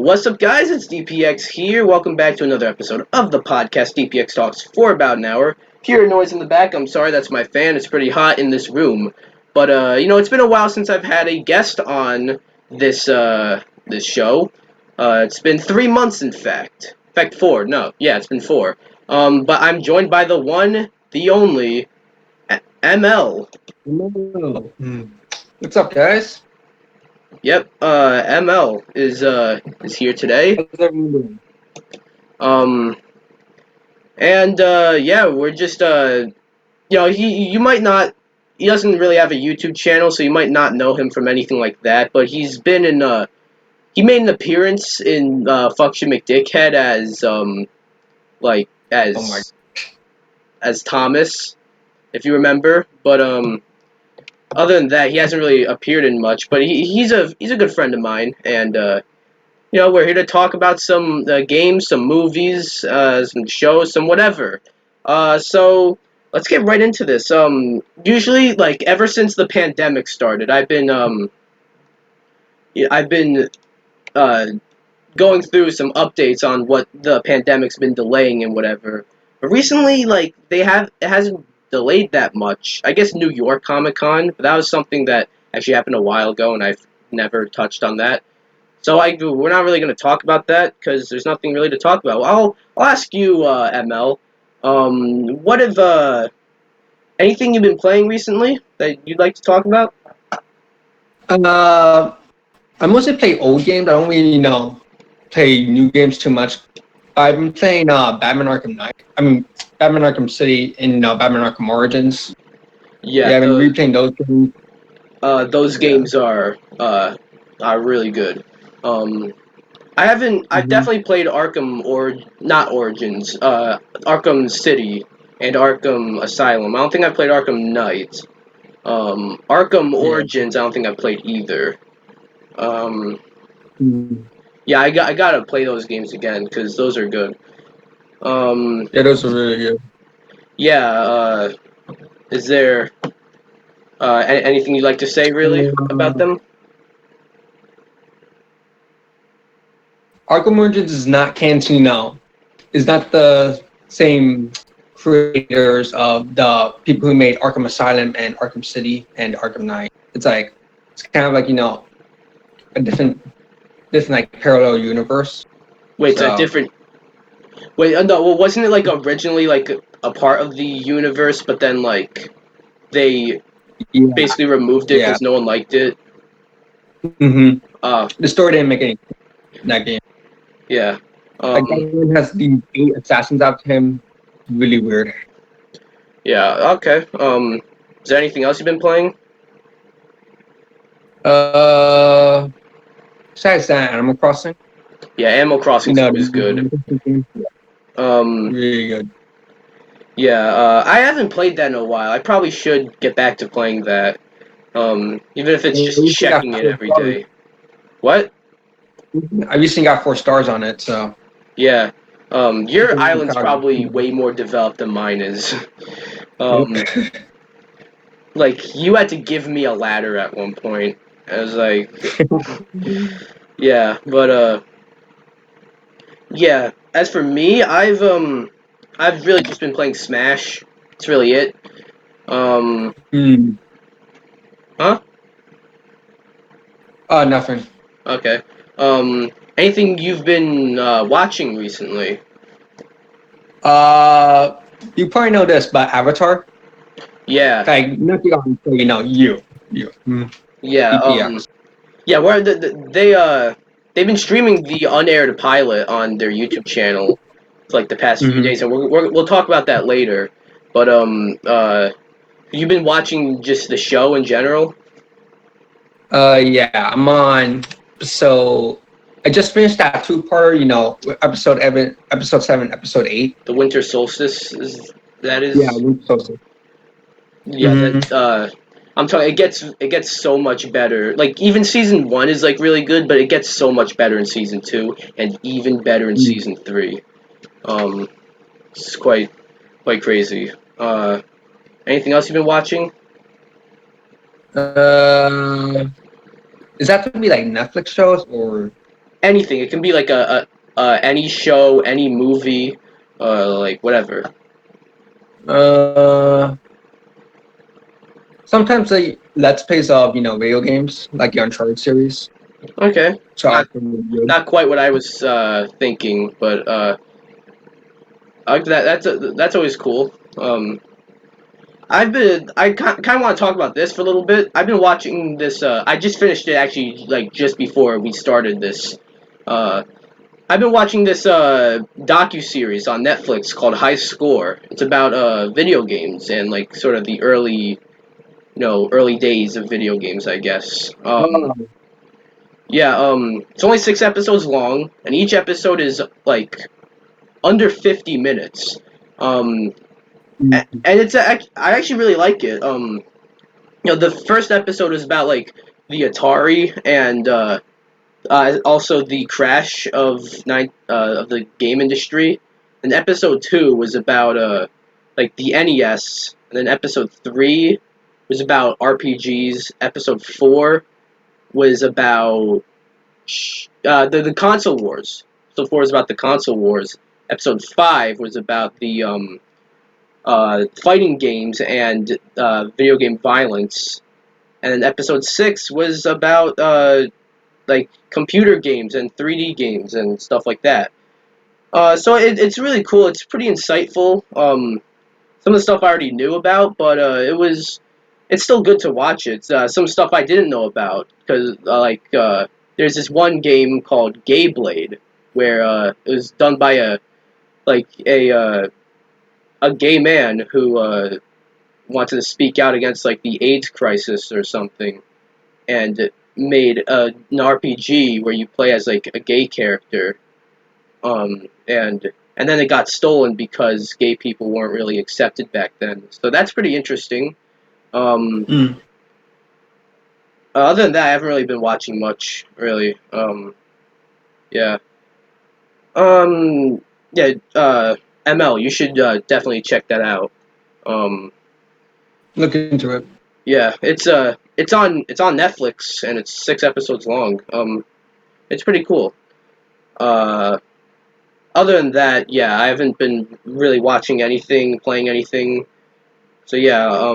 What's up, guys? It's DPX here. Welcome back to another episode of the podcast DPX Talks for about an hour. Hear a noise in the back. I'm sorry, that's my fan. It's pretty hot in this room. But it's been a while since I've had a guest on this show. It's been 3 months, in fact. In fact, four. No, yeah, it's been four. But I'm joined by the one, the only, ML. Hello. What's up, guys? Yep. ML is here today. How's everyone doing? Um. And yeah, we're just you might not, he doesn't really have a YouTube channel, so you might not know him from anything like that. But he's been in he made an appearance in Function McDickhead as like Oh my! as Thomas, if you remember. But other than that, he hasn't really appeared in much. But he's a good friend of mine, and we're here to talk about some games, some movies, some shows, some whatever. So let's get right into this. Usually, like ever since the pandemic started, I've been uh, going through some updates on what the pandemic's been delaying and whatever. But recently, like it hasn't delayed that much. I guess New York Comic Con, but that was something that actually happened a while ago, and I've never touched on that. So we're not really going to talk about that because there's nothing really to talk about. I'll ask you, ML. What have anything you've been playing recently that you'd like to talk about? I mostly play old games. I don't really, play new games too much. I've been playing Batman Arkham Knight. Batman Arkham City and Batman Arkham Origins. Yeah, I've been replaying those games. those Yeah. games are really good. I've definitely played Arkham or not Origins, Arkham City and Arkham Asylum. I don't think I've played Arkham Knight. Arkham Yeah. Origins, I don't think I've played either. Um, Mhm. yeah, I gotta play those games again because those are good. Um, Yeah, those are really good. yeah. Is there anything you'd like to say really about Uh, them? Arkham Origins is not Cantino. It's not the same creators of the people who made Arkham Asylum and Arkham City and Arkham Knight. It's kind of like a different like parallel universe. Wait, it's a So different. Wait, no. Well, wasn't it like originally like a part of the universe, but then like they yeah, basically removed it yeah. because no one liked it? Uh, The story didn't make any sense in that game. yeah. Like that game has the 8 assassins out to him. Really weird. Yeah. Okay. Is there anything else you've been playing? Uh, Besides that, Animal Crossing. Yeah, Animal Crossing's always good. Um, Really good. yeah. I haven't played that in a while. I probably should get back to playing that. Even if it's I just recently got checking it 4 every stars. day. What? I recently got 4 stars on it, so Yeah. Your I'm island's proud of probably it. way more developed than mine is. Um, Yep. like you had to give me a ladder at one point. I was like, yeah, but yeah. As for me, I've really just been playing Smash. That's really it. Um, Hmm. huh? Nothing. Okay. Anything you've been watching recently? You probably know this, but Avatar, Yeah, like nothing on, you, yeah. DPX. Yeah. Where they've been streaming the unaired pilot on their YouTube channel for like the past few Mm-hmm. days, and we'll talk about that later. But you've been watching just the show in general? Yeah, I'm on. So I just finished that 2-parter. Episode 7, episode 8. The winter solstice Yeah, is Luke Sosa. yeah, Mm-hmm. that I'm talking, it gets so much better. Like even season 1 is like really good, but it gets so much better in season 2 and even better in season 3. Um it's quite crazy. Anything else you've been watching? Uh, is that to be like Netflix shows or? anything. It can be like any show, any movie, like whatever. Uh, Sometimes they let's plays of video games like the Uncharted series. Okay, So I not can review. not quite what I was thinking, but that's always cool. I kind of want to talk about this for a little bit. I've been watching this. I just finished it actually, like just before we started this. Uh, I've been watching this docu series on Netflix called High Score. It's about video games and like sort of the early days of video games, I guess. Oh. Yeah, it's only 6 episodes long, and each episode is like under 50 minutes. Um, Mm. and I actually really like it. The first episode is about like the Atari and also the crash of the game industry. And episode 2 was about like the NES, and then episode 3 was about RPGs. Episode 4 was about the console wars. So 4 is about the console wars. Episode 5 was about the fighting games and video game violence. And then episode 6 was about like computer games and 3D games and stuff like that. So it's really cool. It's pretty insightful. Some of the stuff I already knew about, but it's still good to watch it. Some stuff I didn't know about because there's this one game called Gay Blade where it was done by like a gay man who wanted to speak out against like the AIDS crisis or something, and made an RPG where you play as like a gay character, and then it got stolen because gay people weren't really accepted back then. So that's pretty interesting. Um, Mm. Other than that, I haven't really been watching much, really. Yeah. Um, yeah. ML, you should definitely check that out. Um, Look into it. yeah, it's on Netflix and it's 6 episodes long. It's pretty cool. Uh, Other than that, yeah, I haven't been really watching anything, playing anything. So yeah,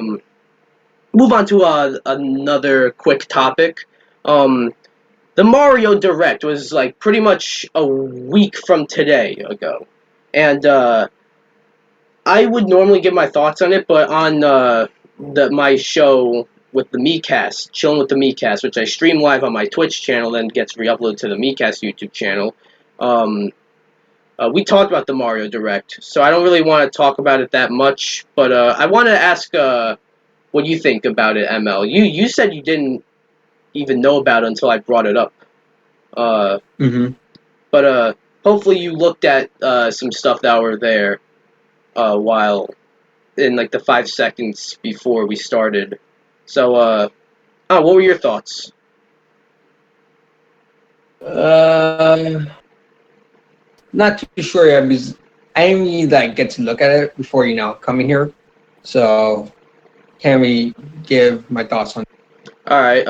move on to another quick topic. Um, the Mario Direct was like pretty much a week from today ago, and I would normally give my thoughts on it, but on my show with the Mecast, chilling with the Mecast, which I stream live on my Twitch channel, then gets re-uploaded to the Mecast YouTube channel. Um, we talked about the Mario Direct, so I don't really want to talk about it that much. But I want to ask what you think about it, ML. You said you didn't even know about it until I brought it up. Uh, Hmm. but hopefully you looked at some stuff that were there while in like the 5 seconds before we started. So, what were your thoughts? Uh, Not too sure yet because I didn't really get to look at it before coming here, so can't really give my thoughts on. All right.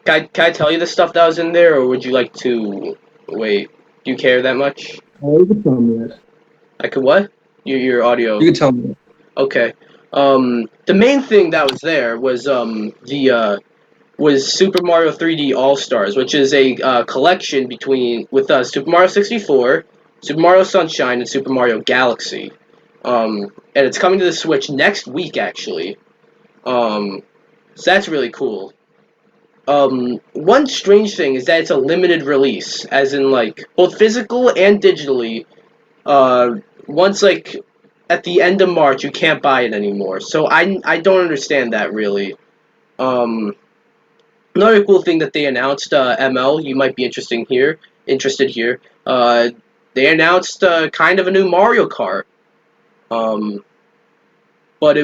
Can I tell you the stuff that was in there, or would you like to wait? Do you care that much? Oh, you can tell me that. I could what? Your audio. You can tell me that. Okay. The main thing that was there was the was Super Mario 3D All Stars, which is a collection between with Super Mario 64, Super Mario Sunshine, and Super Mario Galaxy. And it's coming to the Switch next week, actually. So that's really cool. One strange thing is that it's a limited release, as in like both physical and digitally. Uh, Once like at the end of March, you can't buy it anymore. So I don't understand that really. Um, Another cool thing that they announced, ML, you might be interested here. They announced kind of a new Mario Kart. Um, but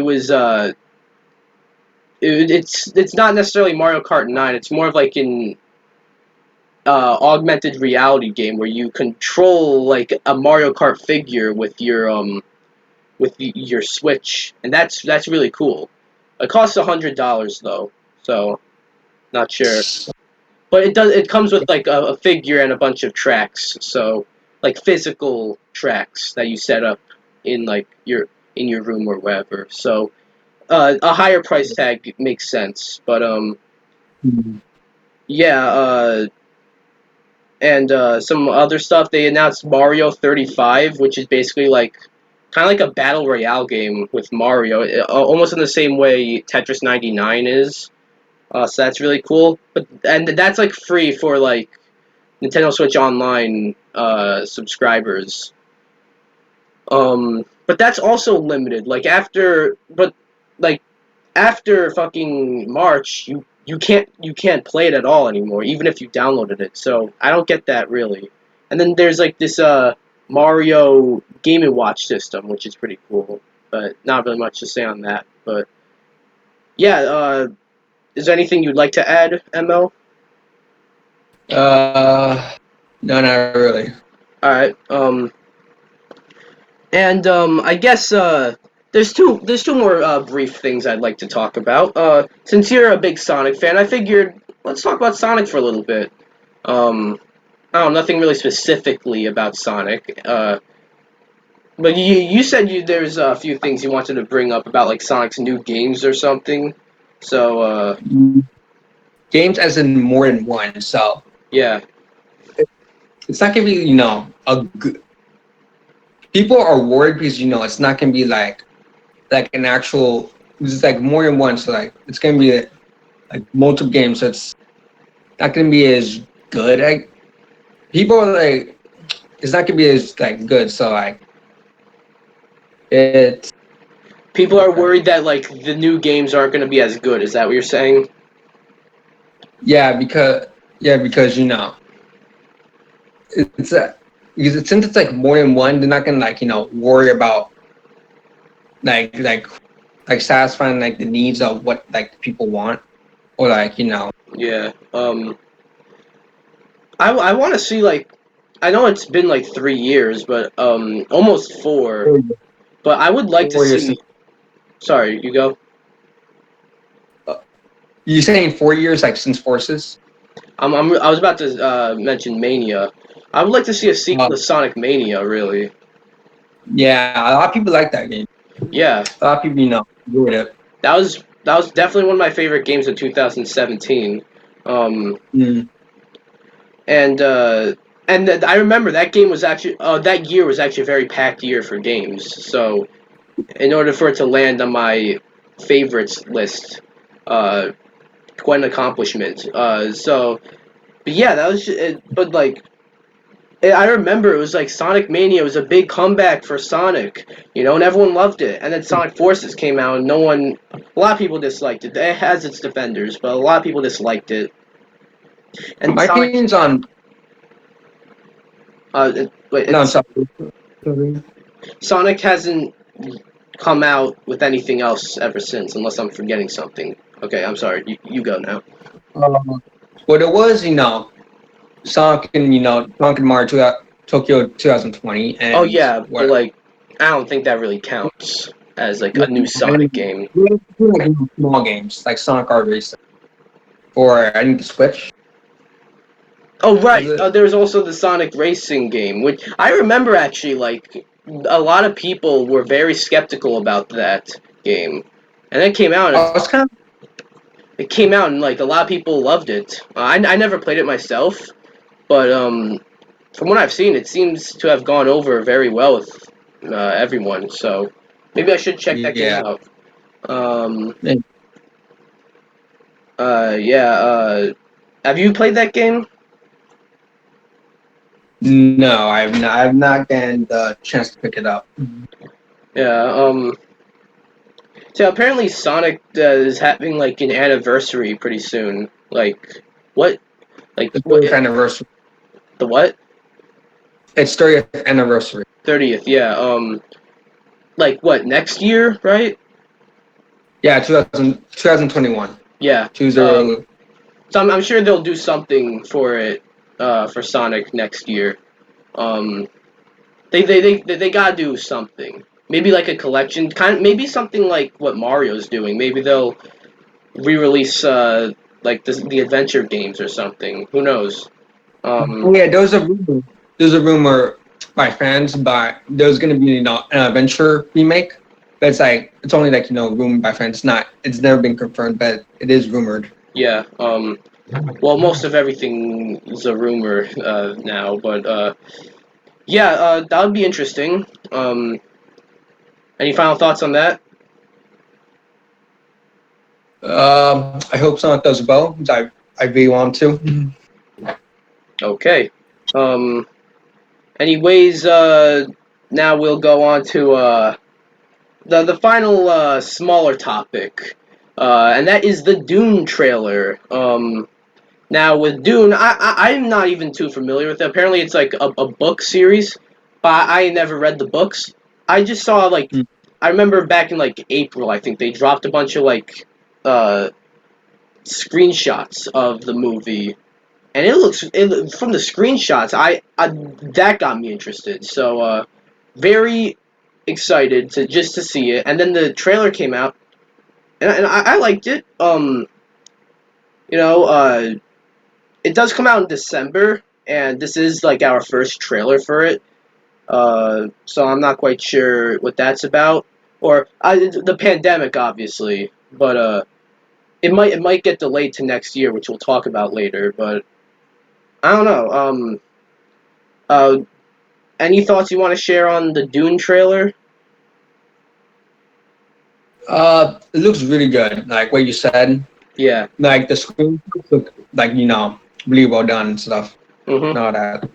it's not necessarily Mario Kart 9. It's more of like an augmented reality game where you control like a Mario Kart figure with your Switch, and that's really cool. It costs $100 though, so not sure. but it comes with like a figure and a bunch of tracks, so like physical tracks that you set up in like your room or wherever. So a higher price tag makes sense, but Mhm. yeah, and some other stuff. They announced Mario 35, which is basically like kind of like a battle royale game with Mario, almost in the same way Tetris 99 is. So that's really cool. And that's like free for like Nintendo Switch Online subscribers. But that's also limited. Like after fucking March, you can't play it at all anymore, even if you downloaded it. So I don't get that really. And then there's like this Mario Game and Watch system, which is pretty cool, but not really much to say on that. But yeah, is there anything you'd like to add, ML? Uh, no, not really. All right. And I guess there's two more brief things I'd like to talk about. Since you're a big Sonic fan, I figured let's talk about Sonic for a little bit. I don't know, nothing really specifically about Sonic. But you said there's a few things you wanted to bring up about like Sonic's new games or something. So Games as in more than one, so yeah, it's not gonna be a good. People are worried because it's not gonna be like an actual. It's like more than one, so like it's gonna be like multiple games. So it's not gonna be as good. Like people are like, it's not gonna be as like good. So like it's people are worried that like the new games aren't going to be as good. Is that what you're saying? yeah because it's since it's like more than one, they're not gonna like worry about like like satisfying like the needs of what like people want or like Yeah. I want to see like I know it's been like 3 years, but almost four. But I would like to Warriors. see. Sorry, you go. You saying 4 years like since Forces? I was about to mention Mania. I would like to see a sequel to Sonic Mania. Really. Yeah, a lot of people like that game. Yeah, A lot of people enjoyed it. that was definitely one of my favorite games of 2017. Um, Mm. and I remember that game was actually that year was actually a very packed year for games. So in order for it to land on my favorites list, uh, quite an accomplishment. But yeah, that was. But like, I remember it was like Sonic Mania was a big comeback for Sonic, and everyone loved it. And then Sonic Forces came out, and a lot of people disliked it. It has its defenders, but a lot of people disliked it. And My Sonic, opinion's on. wait, No, I'm it's sorry. Sonic hasn't come out with anything else ever since, unless I'm forgetting something. Okay, I'm sorry. You go now. What it was, Sonic and Sonic and Mario Tokyo 2020, Oh and yeah, but what? like, I don't think that really counts as like a new Sonic And game. like small games like Sonic Art Racing or I think the Switch. Oh Was right, it? there's also the Sonic Racing game, which I remember actually. Like, a lot of people were very skeptical about that game, and it came out. I was kind of. It came out, and like a lot of people loved it. I never played it myself, but from what I've seen, it seems to have gone over very well with everyone. So maybe I should check that game Yeah. out. Um, yeah. Have you played that game? No, I've not gotten the chance to pick it up. Yeah. So apparently Sonic is having like an anniversary pretty soon. Like what? Like The what? 30th anniversary. The what? It's 30th anniversary. 30th. Yeah. Like what? Next year, right? Yeah, 2021. Yeah. 20. So I'm sure they'll do something for it. For Sonic next year. Um. They gotta do something. Maybe like a collection, maybe something like what Mario's doing. Maybe they'll re-release like the adventure games or something. Who knows? Oh yeah, there's a rumor by fans, but there's gonna be an adventure remake. But it's like it's only like rumored by fans. It's never been confirmed, but it is rumored. Yeah. Well, most of everything is a rumor now, but yeah, that would be interesting. Any final thoughts on that? I hope someone does well. 'Cause I really want to. Okay. Um. Anyways, now we'll go on to the final smaller topic, and that is the Dune trailer. Now with Dune, I'm not even too familiar with it. Apparently, it's like a book series, but I never read the books. I just saw like Mm. I remember back in like April, I think they dropped a bunch of like uh screenshots of the movie, and from the screenshots, I that got me interested. So very excited to see it, and then the trailer came out, and I liked it. You know, it does come out in December, and this is like our first trailer for it. So I'm not quite sure what that's about, or the pandemic, obviously, but it might get delayed to next year, which we'll talk about later. But I don't know. Uh, any thoughts you want to share on the Dune trailer? It looks really good. Like what you said, Yeah. like the screen look like really well done and stuff. Mm-hmm. And all that.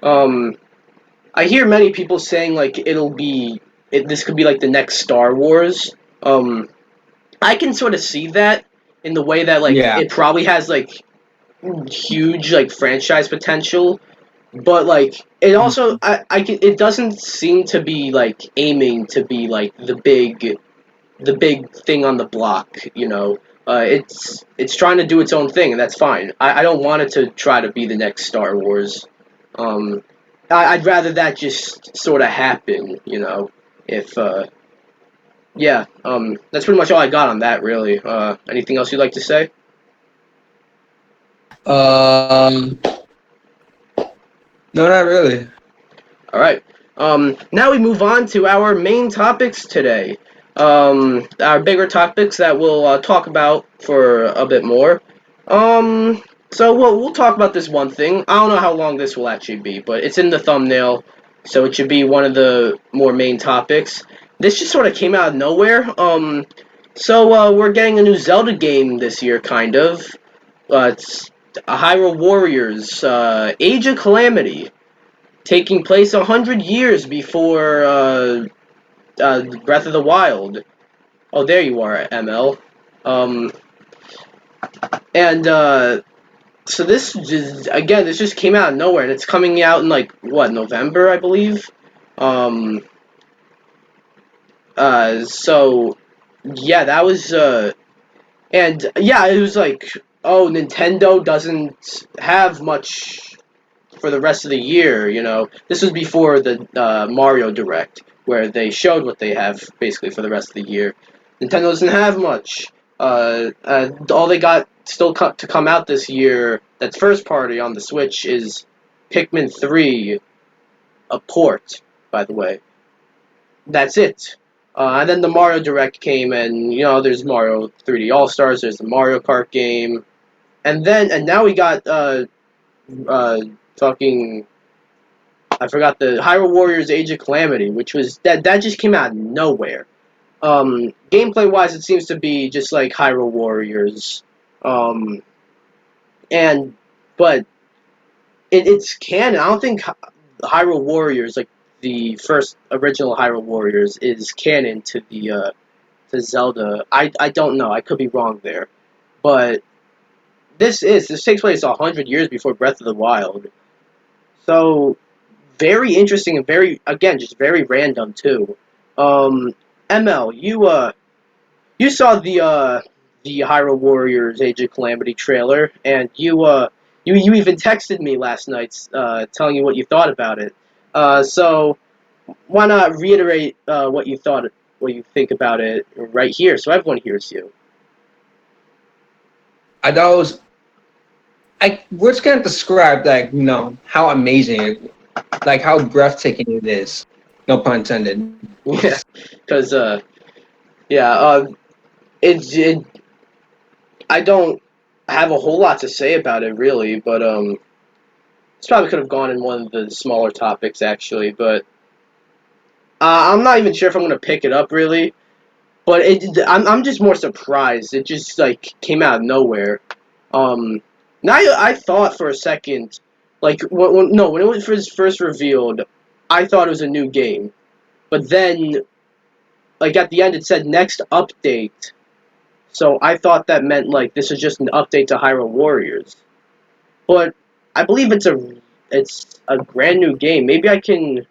Um, I hear many people saying like this could be like the next Star Wars. I can sort of see that in the way that like Yeah. it probably has like huge like franchise potential, but like it also it doesn't seem to be like aiming to be like the big thing on the block. It's trying to do its own thing, and that's fine. I don't want it to try to be the next Star Wars. Um, I'd rather that just sort of happen. If yeah, that's pretty much all I got on that. Really. Anything else you'd like to say? Um, no, not really. All right. Now we move on to our main topics today. Our bigger topics that we'll talk about for a bit more. So we'll talk about this one thing. I don't know how long this will actually be, but it's in the thumbnail, so it should be one of the more main topics. This just sort of came out of nowhere. So we're getting a new Zelda game this year, kind of. It's Hyrule Warriors, Age of Calamity, taking place 100 years before Breath of the Wild. Oh, there you are, ML. Um, and so this just came out of nowhere, and it's coming out in like what, November, I believe. Um, so yeah, that was and yeah, it was like, oh, Nintendo doesn't have much for the rest of the year. This was before the Mario Direct, where they showed what they have basically for the rest of the year. Nintendo doesn't have much. All they got still to come out this year that's first party on the Switch is Pikmin 3, a port, by the way. That's it. And then the Mario Direct came, and there's Mario 3D All Stars. There's the Mario Kart game, and now we got uh, fucking, I forgot, the Hyrule Warriors Age of Calamity, which was that just came out of nowhere. Gameplay wise, it seems to be just like Hyrule Warriors, um, and but it's canon. I don't think Hyrule Warriors, like the first original Hyrule Warriors, is canon to the to Zelda. I don't know. I could be wrong there, but this takes place 100 years before Breath of the Wild. So very interesting and very, again, just very random too. Um, ML, you saw the Hyrule Warriors Age of Calamity trailer, and you even texted me last night telling you what you thought about it. So why not reiterate what you think about it right here, so everyone hears you. I thought it was. Words can't describe like how amazing, like how breathtaking it is. No pun intended. Yeah, because yeah, it I don't have a whole lot to say about it really, but this probably could have gone in one of the smaller topics actually, but I'm not even sure if I'm gonna pick it up really. But I'm just more surprised. It just like came out of nowhere. Now I thought for a second, like when it was first revealed, I thought it was a new game. But then, like at the end, it said next update. So I thought that meant like this is just an update to Hyrule Warriors. But I believe it's a brand new game. Maybe I can.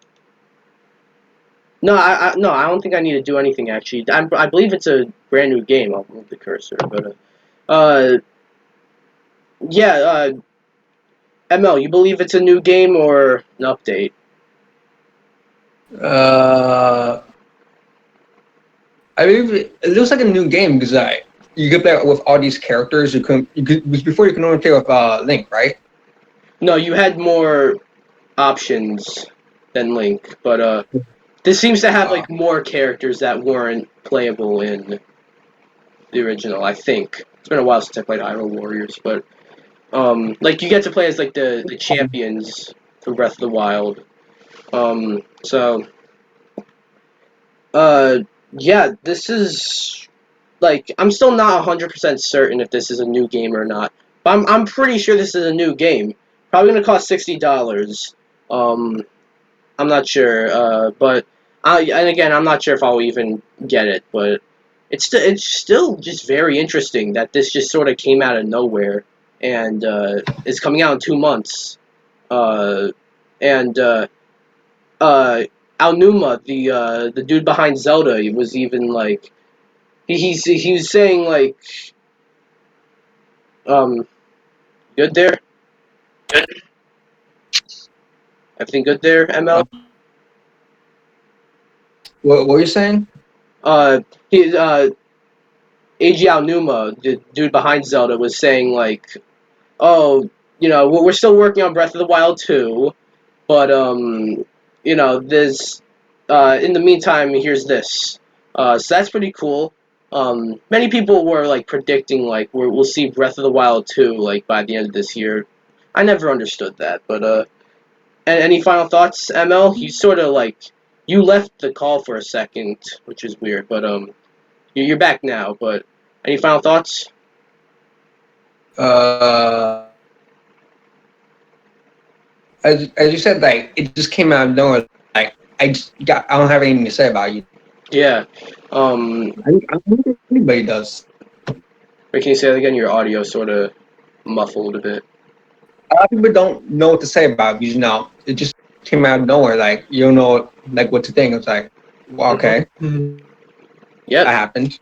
No, no, I don't think I need to do anything actually. I believe it's a brand new game. I'll move the cursor, but uh, yeah, ML, you believe it's a new game or an update? Uh, I mean, it looks like a new game because you could play with all these characters. Before you can only play with Link, right? No, you had more options than Link, but this seems to have Uh, like more characters that weren't playable in the original. I think it's been a while since I played Hyrule Warriors, but like you get to play as like the champions from Breath of the Wild. So uh, yeah, this is like I'm still not 100% certain if this is a new game or not. But I'm pretty sure this is a new game. Probably gonna cost $60. Um, I'm not sure. But and again, I'm not sure if I'll even get it. But it's still just very interesting that this just sort of came out of nowhere and is coming out in 2 months. Uh, and uh, Aonuma, the dude behind Zelda, he was even like he was saying like um good there, everything good there, uh, ML. what were you saying? He Eiji Aonuma, the dude behind Zelda, was saying like, oh, we're still working on Breath of the Wild 2, but there's in the meantime, here's this. So that's pretty cool. Many people were like predicting like we'll see Breath of the Wild 2 like by the end of this year. I never understood that, but and any final thoughts, ML? You sort of like you left the call for a second, which is weird, but you're back now. But any final thoughts? Uh, as you said, like it just came out of nowhere. Like I don't have anything to say about you. Yeah. I don't think anybody does. Wait, can you say that again? Your audio sort of muffled a bit. A lot of people don't know what to say about it because it just came out of nowhere. Like you don't know like what to think. It's like, well, okay, Yep. that happened.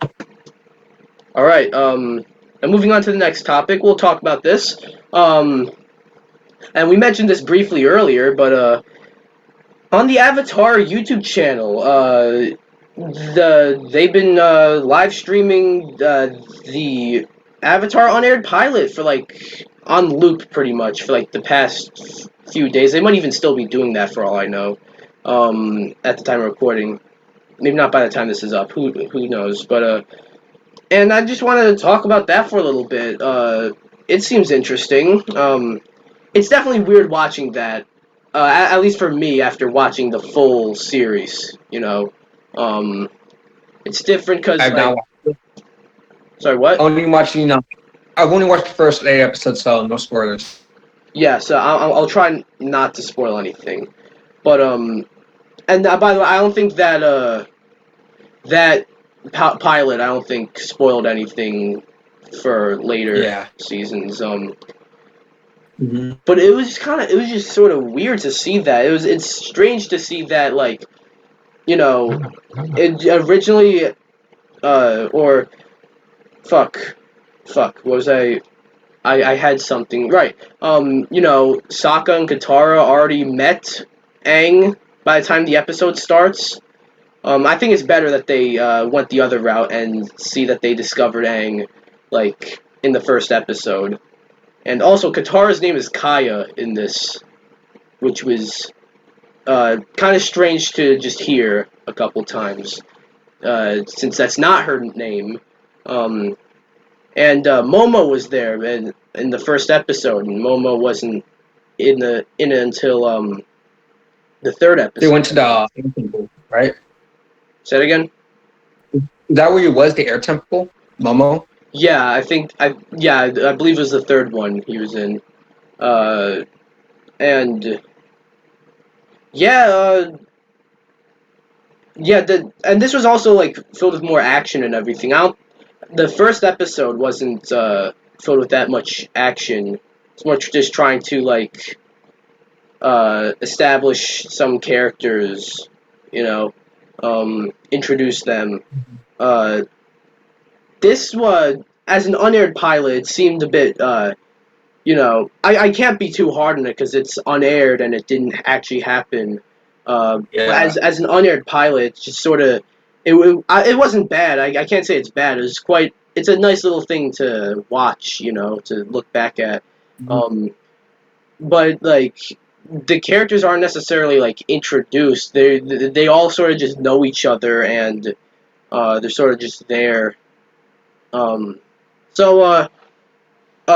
All right. And moving on to the next topic, we'll talk about this. And we mentioned this briefly earlier, but on the Avatar YouTube channel, they've been live streaming the Avatar Unaired Pilot for like on loop pretty much for like the past few days. They might even still be doing that for all I know. At the time of recording, maybe not by the time this is up. Who knows? But and I just wanted to talk about that for a little bit. It seems interesting. It's definitely weird watching that. At least for me, after watching the full series, um, it's different because I've like, not sorry, what? only watched I've only watched the first 8 episodes, so no spoilers. Yeah, so I'll try not to spoil anything, but and by the way, I don't think that that pilot, I don't think spoiled anything for later Yeah. seasons. Mm-hmm. But it was just sort of weird to see that. It's strange to see that like, it originally or fuck what was I had something right. Sokka and Katara already met Aang by the time the episode starts. I think it's better that they went the other route and see that they discovered Aang like in the first episode. And also, Katara's name is Kaya in this, which was kind of strange to just hear a couple times, since that's not her name. And Momo was there in the first episode, and Momo wasn't in it until the third They episode. went to the air temple, right? Say it again. Is that where it was, the air temple, Momo? Yeah, I believe it was the third one he was in. And yeah, and this was also like filled with more action and everything. The first episode wasn't filled with that much action. It's more just trying to like establish some characters, you know, introduce them. Uh, this was as an unaired pilot, it seemed a bit. I can't be too hard on it because it's unaired and it didn't actually happen. But Yeah. as an unaired pilot, it's just sort of it wasn't bad. I can't say it's bad. It was quite. It's a nice little thing to watch, to look back at. Um, but like the characters aren't necessarily like introduced. They all sort of just know each other and they're sort of just there. Um, so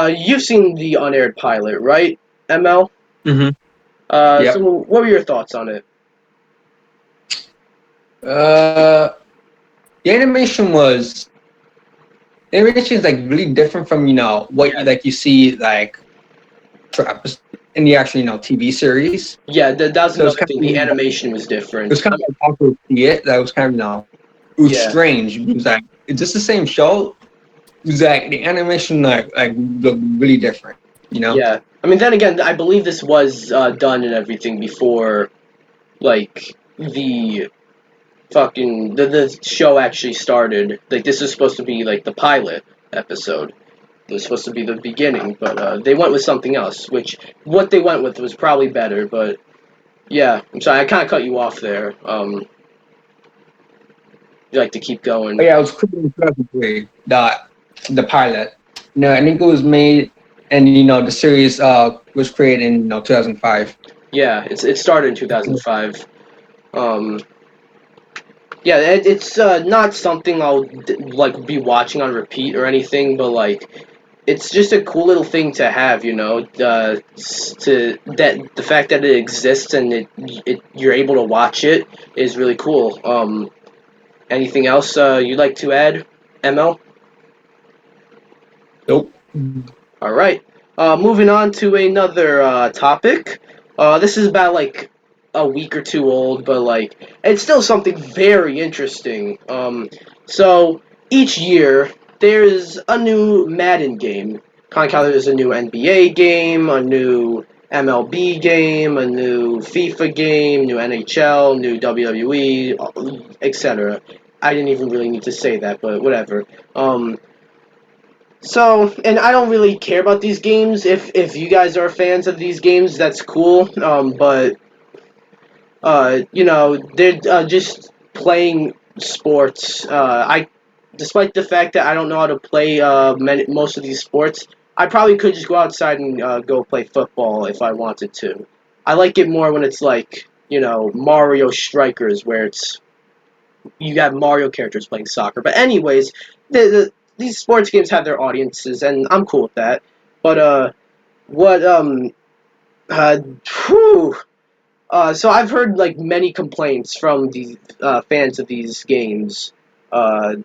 you've seen the unaired pilot, right, ML? Mm-hmm. So Yep. what were your thoughts on it? Uh, the animation is like really different from what Yeah, you see like in the actual TV series. yeah. That was So it's another kind thing. of The animation was it was different. kind of like awkward to see it. That was kind of it was Yeah, strange. It was like, is this the same show? It was like the animation like looked really different. You know? yeah. I mean, then again, I believe this was done and everything before, like the the show actually started. Like this was supposed to be like the pilot episode. It was supposed to be the beginning, but they went with something else. Which what they went with was probably better. But yeah, I'm sorry, I kind of cut you off there. You like to keep Oh going. yeah, it was created in 2003. The pilot. No, I think it was made, and the series was created in 2005. Yeah, it started in 2005. Um, yeah, it's not something I'll like be watching on repeat or anything, but like it's just a cool little thing to have, to that the fact that it exists and you're able to watch it is really cool. Anything else you'd like to add, ML? Nope. All right. Moving on to another topic. This is about like a week or two old, but like it's still something very interesting. So each year there's a new Madden game. Kind of how there's a new NBA game, a new MLB game, a new FIFA game, new NHL, new WWE, etc. I didn't even really need to say that, but whatever. And I don't really care about these games. If you guys are fans of these games, that's cool. But they're just playing sports. Despite the fact that I don't know how to play most of these sports, I probably could just go outside and go play football if I wanted to. I like it more when it's like Mario Strikers, where it's you got Mario characters playing soccer. But anyways, these sports games have their audiences, and I'm cool with that. But what uh, whew, so I've heard like many complaints from the fans of these games, uh,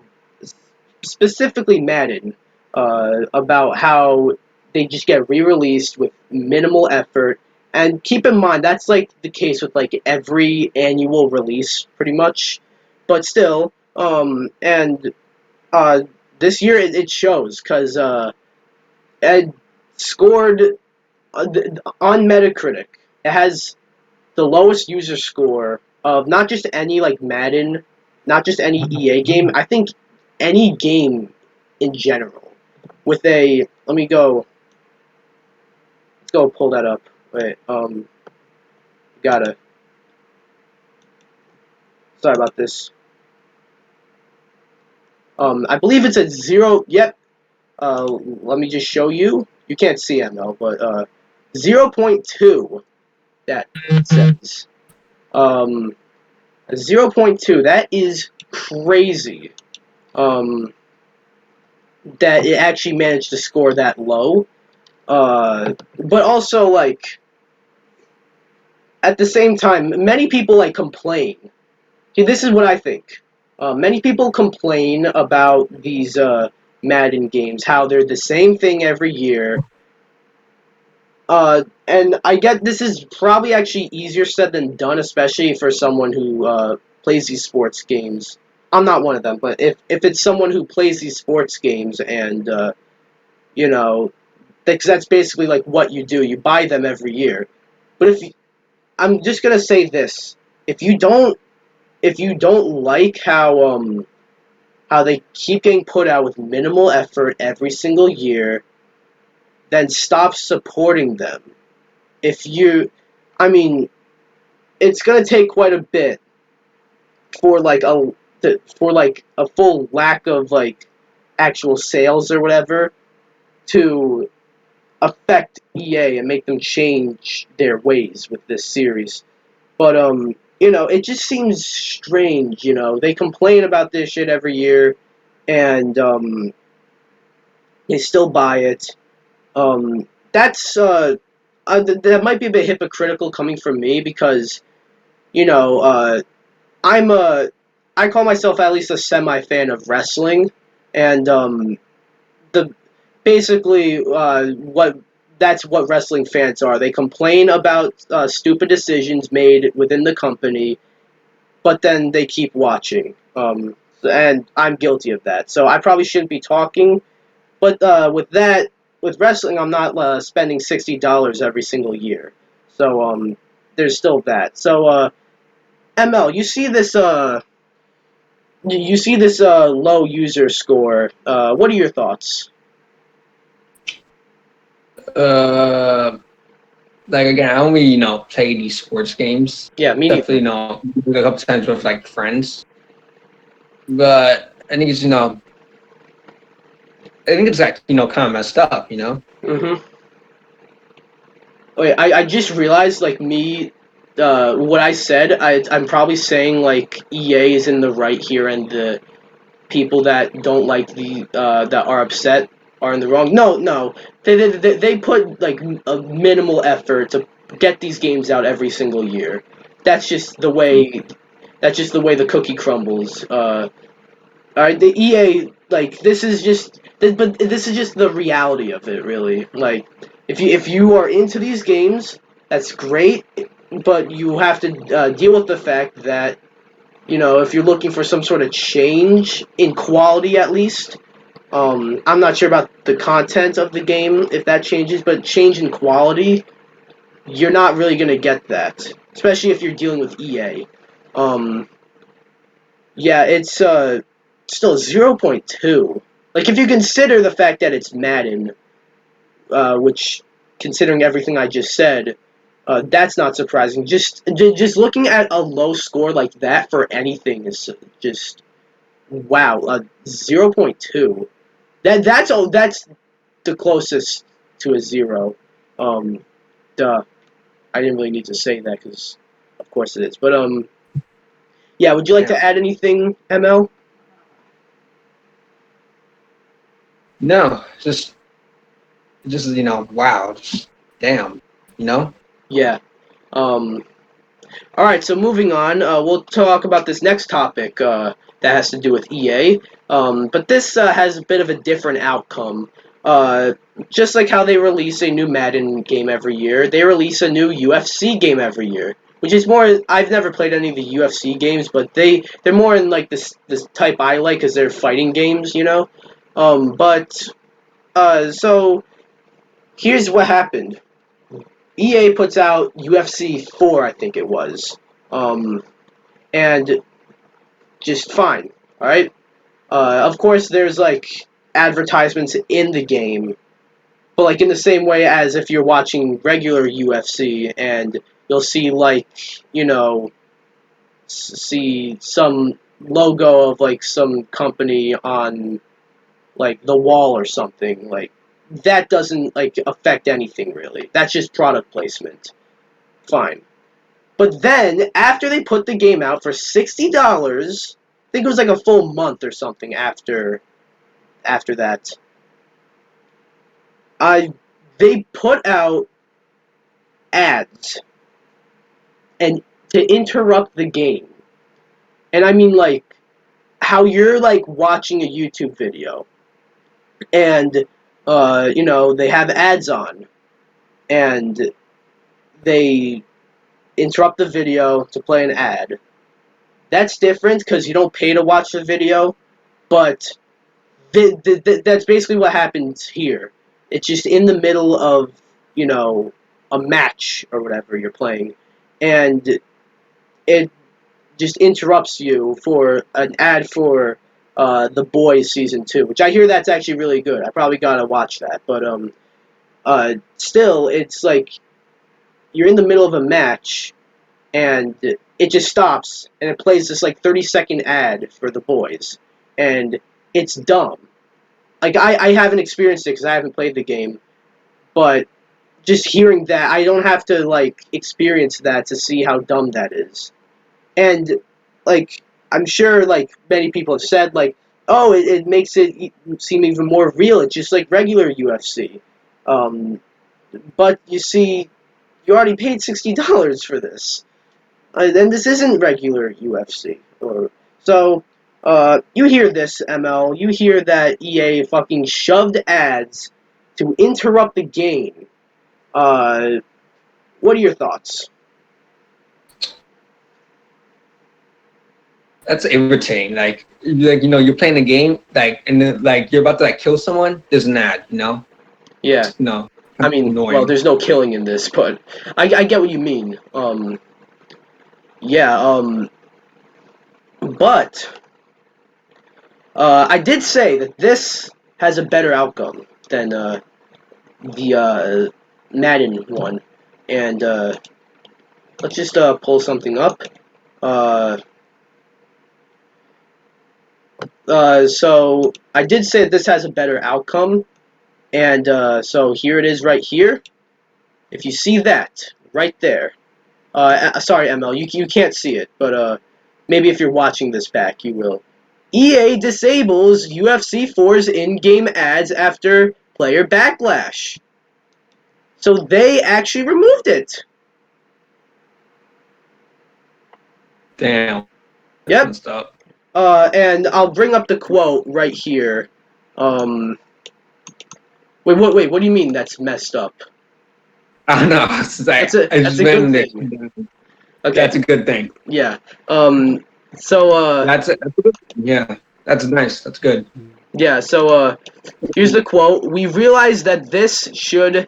specifically Madden, about how they just get re-released with minimal effort. And keep in mind that's like the case with like every annual release, pretty much. But still, and this year it shows because it scored on Metacritic. It has the lowest user score of not just any like Madden, not just any EA game. I think any game in general. With a let's go pull that up. Wait, gotta sorry about this. I believe it's at zero. Yep. let me just show you. You can't see ML, but 0.2 that says. 0.2. That is crazy. Um, that it actually managed to score that low. But also like at the same time, many people like complain. See, this is what I think. Many people complain about these Madden games, how they're the same thing every year. And I get this is probably actually easier said than done, especially for someone who plays these sports games. I'm not one of them, but if it's someone who plays these sports games and you know, because that's basically like what you do. You buy them every year. But I'm just gonna say this: if you don't like how they keep getting put out with minimal effort every single year, then stop supporting them. If you, I mean, it's gonna take quite a bit for like a full lack of like actual sales or whatever to affect EA and make them change their ways with this series. But it just seems strange. They complain about this shit every year, and they still buy it. That's that might be a bit hypocritical coming from me because you know I'm a I call myself at least a semi fan of wrestling, and the basically what that's what wrestling fans are. They complain about stupid decisions made within the company, but then they keep watching. And I'm guilty of that. So I probably shouldn't be talking. But with wrestling, I'm not spending $60 every single year. So there's still that. So ML, you see this low user score. What are your thoughts? Uh, like again, I only play these sports games. Yeah, me Definitely, neither. a couple times with like friends. But I think it's I think it's like kind of messed up. Mm-hmm. Wait, I just realized like me, what I said. I'm probably saying like EA is in the right here, and the people that don't like that are upset are in the wrong. No, no, they put like a minimal effort to get these games out every single year. That's just the way. That's just the way the cookie crumbles. All right, the EA like but this is just the reality of it, really. Like, if you are into these games, that's great, but you have to deal with the fact that if you're looking for some sort of change in quality, at least. I'm not sure about the content of the game if that changes, but change in quality, you're not really gonna get that, especially if you're dealing with EA. Um, yeah, it's still 0.2. Like if you consider the fact that it's Madden, which considering everything I just said, that's not surprising. Just looking at a low score like that for anything is just wow. 0.2. That's the closest to a zero. Um, duh. I didn't really need to say that because, of course, it is. But yeah. Would you like Yeah. to add anything, ML? No, just wow, just, damn, you know. Yeah. Um, all right, so moving on, we'll talk about this next topic that has to do with EA. But this has a bit of a different outcome. Uh, just like how they release a new Madden game every year, they release a new UFC game every year. Which is more. I've never played any of the UFC games, but they're more in like this type I like because they're fighting games. But so here's what happened. EA puts out UFC 4, I think it was. Um, and just fine. All right. Of course, there's like advertisements in the game, but like in the same way as if you're watching regular UFC and you'll see like you know see some logo of like some company on like the wall or something, like that doesn't like affect anything really. That's just product placement. Fine. But then after they put the game out for $60, I think it was like a full month or something after that. I They put out ads and to interrupt the game. And I mean like how you're like watching a YouTube video and they have ads on and they interrupt the video to play an ad. That's different because you don't pay to watch the video, but that's basically what happens here. It's just in the middle of, a match or whatever you're playing, and it just interrupts you for an ad for The Boys Season 2, which I hear that's actually really good. I probably gotta watch that, but still, it's like you're in the middle of a match, and it just stops, and it plays this like 30-second ad for The Boys, and it's dumb. Like I haven't experienced it because I haven't played the game, but just hearing that, I don't have to like experience that to see how dumb that is. And like I'm sure like many people have said like, oh, it makes it seem even more real. It's just like regular UFC. But you see, you already paid $60 for this. And this isn't regular UFC. So, you hear this, ML. You hear that EA fucking shoved ads to interrupt the game. What are your thoughts? That's irritating. Like you're playing a game, like, and then like you're about to like kill someone. There's an ad, Yeah. No, I mean, annoying. well, there's no killing in this, but I get what you mean. Yeah, but I did say that this has a better outcome than the Madden one, and let's just pull something up. Uh, so I did say that this has a better outcome, and so here it is right here. If you see that right there, sorry ML, you can't see it, but maybe if you're watching this back, you will. EA disables UFC 4's in-game ads after player backlash. So they actually removed it. Damn. Yep. Messed up. And I'll bring up the quote right here. Wait, what do you mean that's messed up? I don't know. It's like, That's a good thing. Okay. That's a good thing. Yeah. Yeah, that's nice. That's good. Yeah, so here's the quote. We realize that this should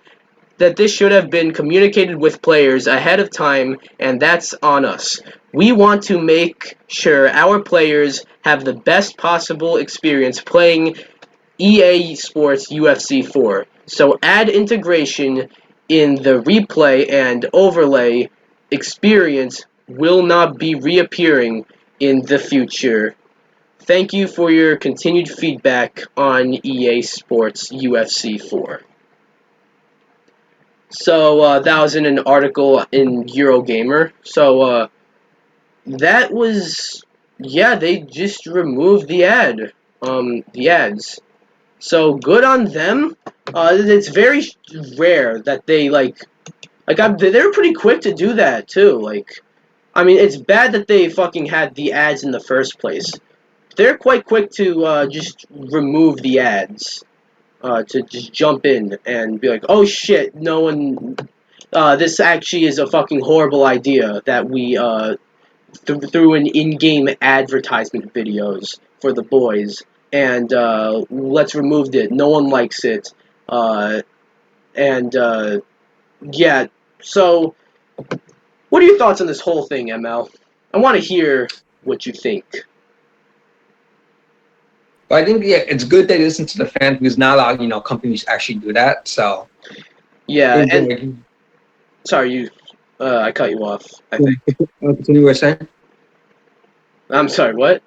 have been communicated with players ahead of time, and that's on us. We want to make sure our players have the best possible experience playing EA Sports UFC 4. So add integration in the replay and overlay experience will not be reappearing in the future. Thank you for your continued feedback on EA Sports UFC 4. So that was in an article in Eurogamer. So that was, yeah, they just removed the ads. So good on them. It's very rare that they they're pretty quick to do that too. Like, I mean, it's bad that they fucking had the ads in the first place. They're quite quick to just remove the ads. To just jump in and be like, oh shit, no one. This actually is a fucking horrible idea that we threw in in-game advertisement videos for the boys, and let's remove it. No one likes it, and yeah. So, what are your thoughts on this whole thing, ML? I want to hear what you think. But I think it's good they listen to the fans because not a lot of companies actually do that. So Yeah, and sorry, I cut you off. I think. Continue what you're saying. I'm sorry. What?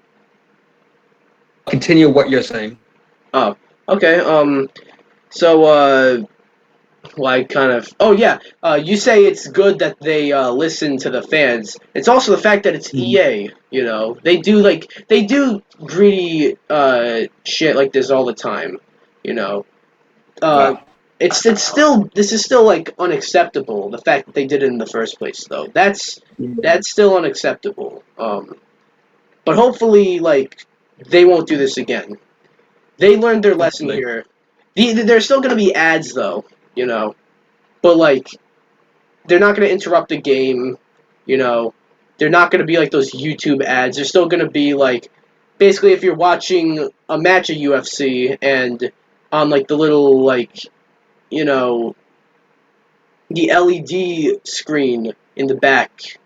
Continue what you're saying. Oh, Okay. So like kind of. Oh yeah. You say it's good that they listen to the fans. It's also the fact that it's Mhm. EA. You know, they do greedy shit like this all the time. You know. Uh, Yeah. it's still this is still like unacceptable. The fact that they did it in the first place, though, Mhm. that's still unacceptable. But hopefully, like they won't do this again. They learned their lesson Hopefully. here. There's still gonna be ads though, you know, but like they're not gonna interrupt the game. You know, they're not gonna be like those YouTube ads. They're still gonna be like basically if you're watching a match of UFC and on like the little like you know the LED screen in the back,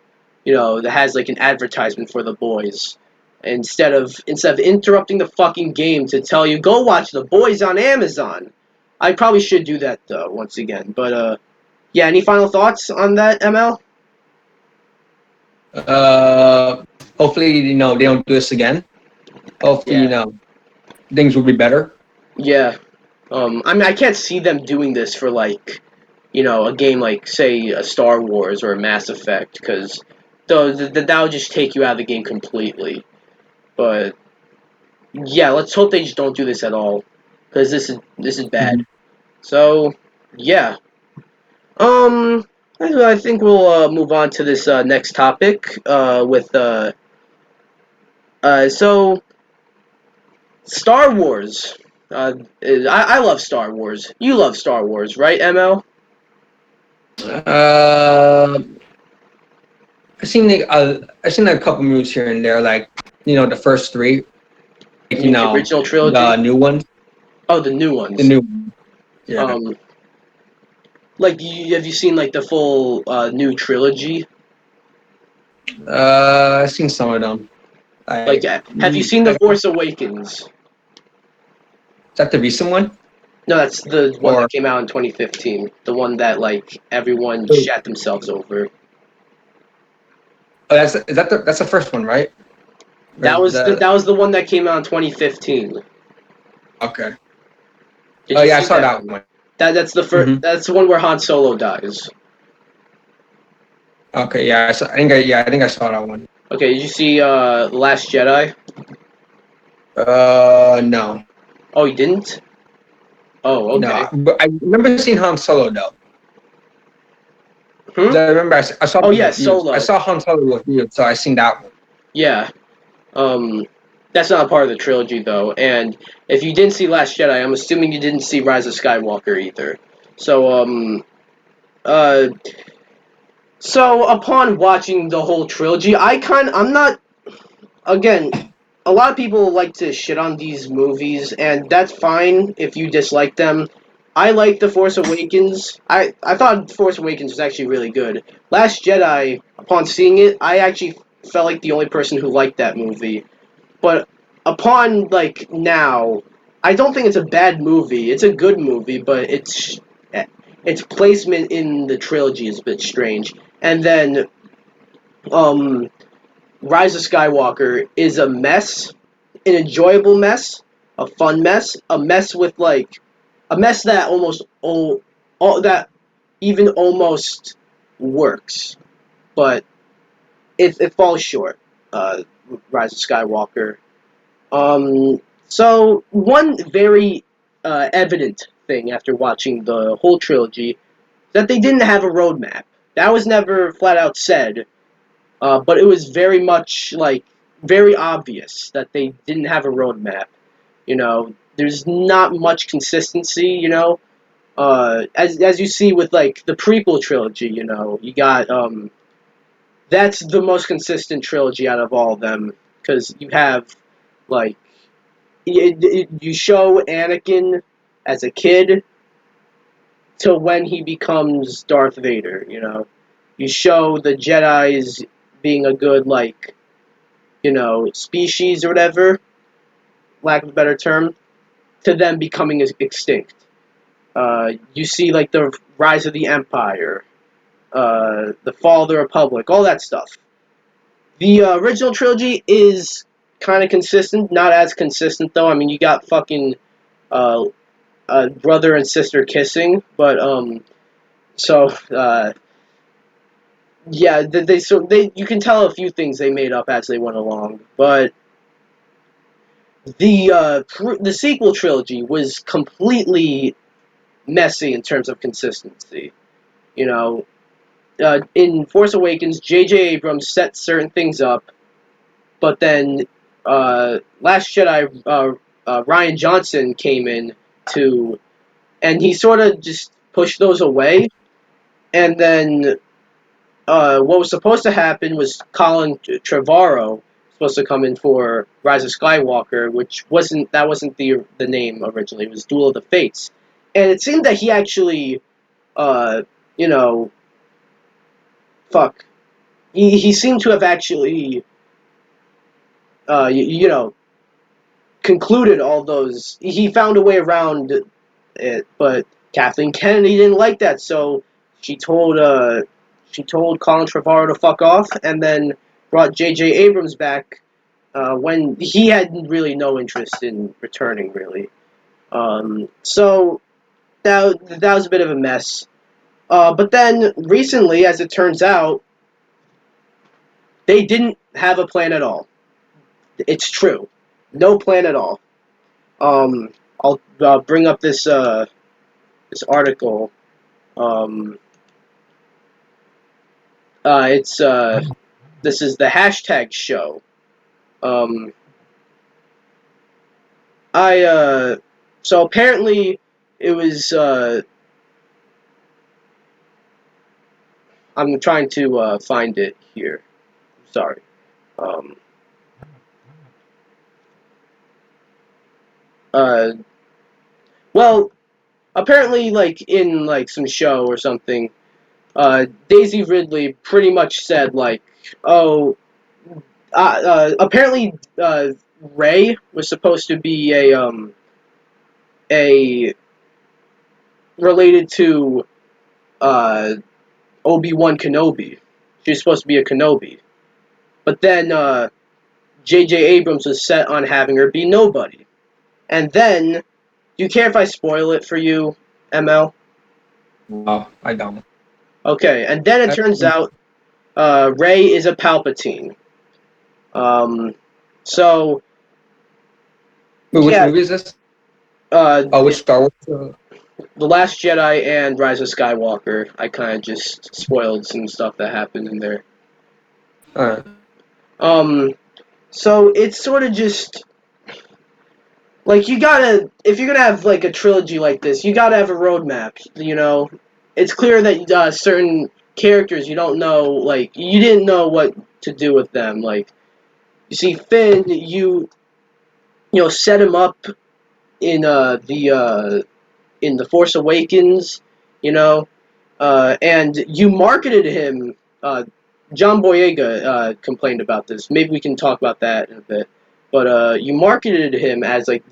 you know, that has like an advertisement for the boys. Instead of interrupting the fucking game to tell you go watch the boys on Amazon. I probably should do that though once again. But yeah, any final thoughts on that, ML? Uh, Hopefully, they don't do this again. Hopefully, Yeah. things will be better. Yeah. I mean I can't see them doing this for like, you know, a game like say a Star Wars or a Mass Effect cuz that would just take you out of the game completely. But yeah, let's hope they just don't do this at all, because this is bad. Mhm. So yeah, um, I think we'll move on to this next topic with so Star Wars. I love Star Wars. You love Star Wars, right, ML? Uh, I've seen like a couple movies here and there, like the first three, You like mean the original trilogy? the new ones, Oh, the new the ones. new ones. Yeah. Um, like have you seen like the full new trilogy? I've seen some of them. Like, Like, have you seen the like Force Awakens? is that the recent one? No, that's the one Or that came out in 2015. The one that like everyone oh, shat themselves over. that's the first one, right? Or is that That was the one that came out in 2015. okay? Did Oh you yeah, I see saw that that one? one. That's the first. Hmm. That's the one where Han Solo dies. Okay, yeah, I think I saw that one. Okay, did you see Last Jedi? No, Oh, you didn't? Oh, okay. no, but I remember seeing Han Solo though. Hmm. 'Cause I remember I saw Oh the yeah, reviews. I Solo. saw Han Solo reviews, so I seen that one. Yeah. Um, that's not a part of the trilogy though. And if you didn't see Last Jedi, I'm assuming you didn't see Rise of Skywalker either. So uh, so upon watching the whole trilogy, I'm not again. A lot of people like to shit on these movies, and that's fine if you dislike them. I like The Force Awakens. I thought Force Awakens was actually really good. Last Jedi, upon seeing it, I actually felt like the only person who liked that movie. But upon like now, I don't think it's a bad movie. It's a good movie, but its placement in the trilogy is a bit strange. And then um Rise of Skywalker is a mess, an enjoyable mess, a fun mess, a mess with like a mess that all that even almost works, but it falls short. Uh, Rise of Skywalker. So one very evident thing after watching the whole trilogy is that they didn't have a roadmap. That was never flat out said, but it was very much like very obvious that they didn't have a roadmap. You know, there's not much consistency. You know, as you see with like the prequel trilogy. You know, you got that's the most consistent trilogy out of all of them because you have like you show Anakin as a kid to when he becomes Darth Vader. You know, you show the Jedi's being a good like species or whatever, lack of a better term, to them becoming extinct. You see, like, the rise of the Empire, the fall of the Republic, all that stuff. The original trilogy is kind of consistent, not as consistent, though. I mean, you got fucking uh, brother and sister kissing, but so yeah, they you can tell a few things they made up as they went along, but the sequel trilogy was completely messy in terms of consistency. You know, in Force Awakens, J.J. Abrams set certain things up, but then Last Jedi, Ryan Johnson came in to, and he sort of just pushed those away. And then what was supposed to happen was Colin Trevorrow supposed to come in for Rise of Skywalker, which wasn't the name originally. It was Duel of the Fates, and it seemed that he actually, uh, you know, fuck, he seemed to have actually, you know, concluded all those. He found a way around it, but Kathleen Kennedy didn't like that, so she told she told Colin Trevorrow to fuck off, and then brought J.J. Abrams back when he had really no interest in returning, really. So that was a bit of a mess. But then recently, as it turns out, they didn't have a plan at all. It's true, no plan at all. Um, I'll bring up this article. Um, it's this is the hashtag show. Um, I so apparently it was I'm trying to find it here. Sorry. Um, uh, well, apparently, like in like some show or something, Daisy Ridley pretty much said like, "Oh, apparently, Ray was supposed to be a related to uh, Obi-Wan Kenobi. She was supposed to be a Kenobi, but then J.J. Abrams was set on having her be nobody. And then, do you care if I spoil it for you, ML? No, I don't. Okay, and then it I, turns out Rey is a Palpatine. Um, so wait, which yeah, movie is this? Oh, which it, Star Wars? The Last Jedi and Rise of Skywalker. I kind of just spoiled some stuff that happened in there. Uh, Um, so it's sort of just like you gotta, if you're gonna have like a trilogy like this, you gotta have a roadmap. You know, it's clear that certain characters you don't know, like you didn't know what to do with them. Like you see Finn, you know set him up in in the Force Awakens, you know, and you marketed him. John Boyega complained about this. Maybe we can talk about that in a bit. But you marketed him as like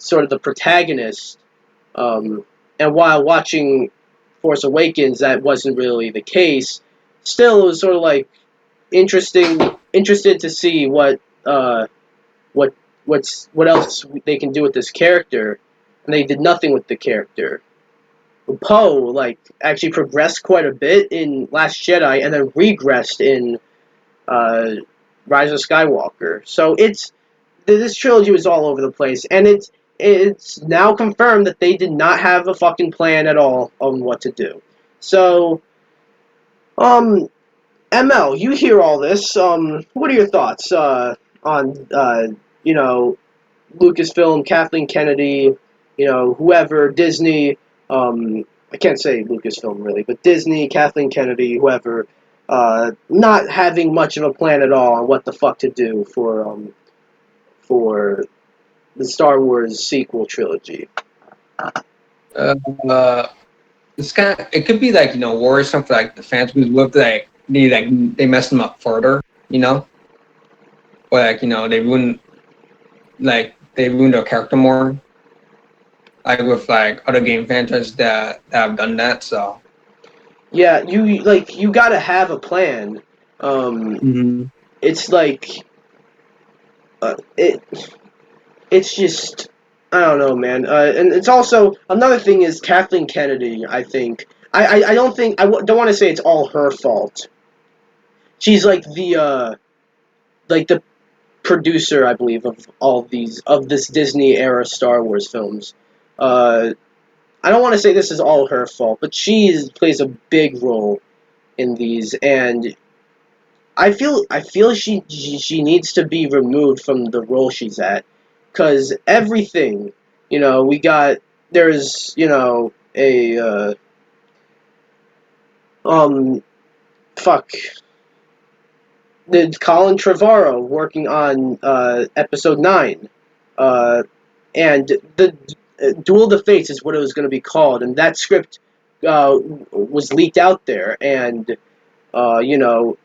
sort of the protagonist. And while watching Force Awakens, that wasn't really the case. Still, it was sort of like interested to see what what else they can do with this character, and they did nothing with the character. Poe like actually progressed quite a bit in Last Jedi, and then regressed in uh, Rise of Skywalker. So this trilogy was all over the place, and it's now confirmed that they did not have a fucking plan at all on what to do. So, um, ML, you hear all this. What are your thoughts on you know Lucasfilm, Kathleen Kennedy, you know whoever Disney? I can't say Lucasfilm really, but Disney, Kathleen Kennedy, whoever, not having much of a plan at all on what the fuck to do for the Star Wars sequel trilogy. uh, it's kind of, it could be like, worrisome for like the fans because what if they mess them up further, you know, or like they ruin their character more, like with like other game franchises that have done that. So Yeah, you gotta have a plan. Um, hmm it's like it it's just I don't know, man. And it's also another thing is Kathleen Kennedy. I think I don't think don't want to say it's all her fault. She's like the producer, I believe, of all of this Disney era Star Wars films. Uh, I don't want to say this is all her fault, but plays a big role in these, and I feel she needs to be removed from the role she's at, because everything, we got there's a um fuck the Colin Trevorrow working on episode 9, uh and the Duel of the Fates is what it was going to be called, and that script was leaked out there, and you know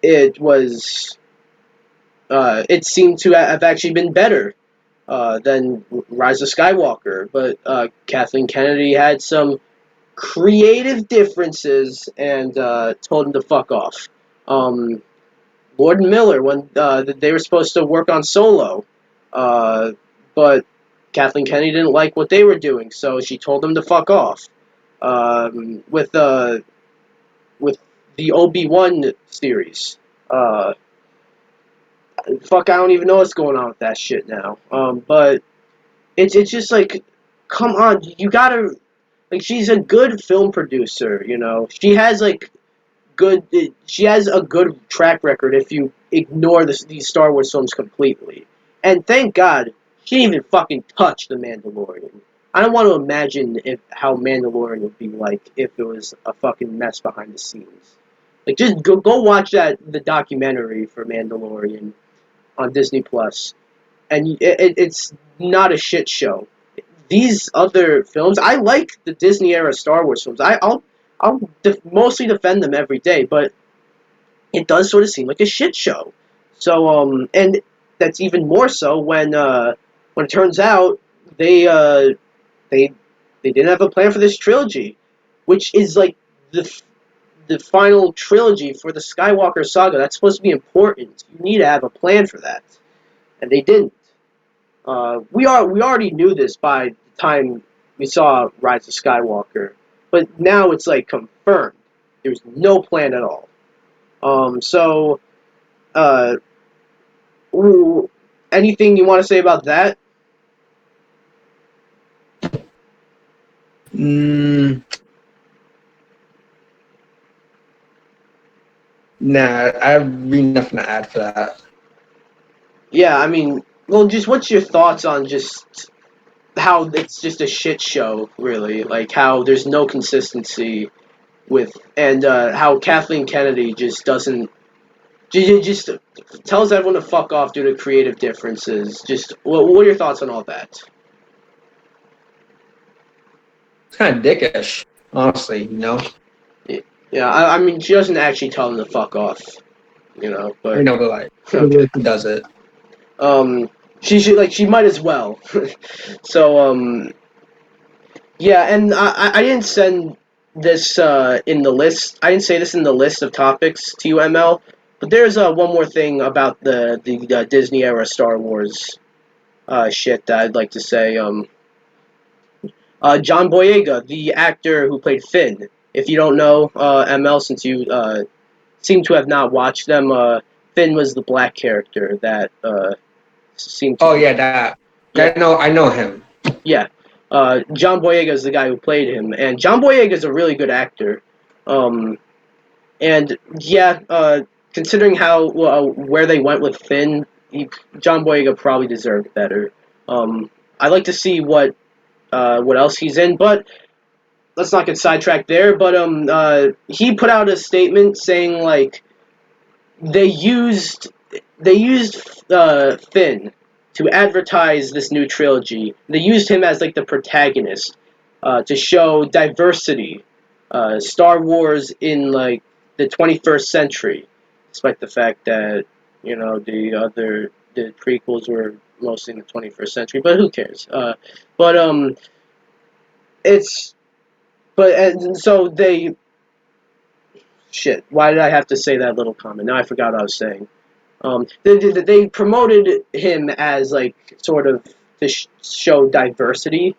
it was it seemed to have actually been better than Rise of Skywalker, but Kathleen Kennedy had some creative differences and told him to fuck off. Um, Lord and Miller, when they were supposed to work on Solo, uh, but Kathleen Kennedy didn't like what they were doing, so she told them to fuck off. With the Obi-Wan series, uh, fuck, I don't even know what's going on with that shit now. But it's just like, come on, you gotta like, she's a good film producer, She has good, she has a good track record if you ignore these Star Wars films completely. And thank God she didn't even fucking touch the Mandalorian. I don't want to imagine how Mandalorian would be like if it was a fucking mess behind the scenes. Like, just go watch the documentary for Mandalorian on Disney Plus, and it's not a shit show. These other films, I like the Disney era Star Wars films. I'll mostly defend them every day, but it does sort of seem like a shit show. So and that's even more so when it turns out they they they didn't have a plan for this trilogy, which is like the final trilogy for the Skywalker saga. That's supposed to be important. You need to have a plan for that, and they didn't. We already knew this by the time we saw Rise of Skywalker, but now it's like confirmed. There's no plan at all. So, uh, ooh, anything you want to say about that? Mm, nah, I have really nothing to add for that. Yeah, I mean, well, just what's your thoughts on just how it's just a shit show, really? Like how there's no consistency and how Kathleen Kennedy just doesn't. She just tells everyone to fuck off due to creative differences. Just what are your thoughts on all that? It's kind of dickish, honestly. Yeah, I mean, she doesn't actually tell them to fuck off, I but know, but like, okay. who does it? She should she might as well. So yeah, and I didn't send this in the list. I didn't say this in the list of topics to you, ML. But there's one more thing about the Disney era Star Wars shit that I'd like to say. John Boyega, the actor who played Finn. If you don't know, ML, since you seem to have not watched them, Finn was the black character that seemed to Oh be. yeah, that. Yeah, I know him. yeah. John Boyega is the guy who played him, and John Boyega is a really good actor. Um, and yeah, considering how where they went with Finn, John Boyega probably deserved better. I'd like to see what else he's in, but let's not get sidetracked there. But he put out a statement saying like they used they used Finn to advertise this new trilogy. They used him as like the protagonist to show diversity, Star Wars in like the 21st century, despite the fact that the prequels were mostly in the 21st century. But who cares? But it's but and so they shit. Why did I have to say that little comment? Now I forgot what I was saying. They promoted him as like sort of to show diversity.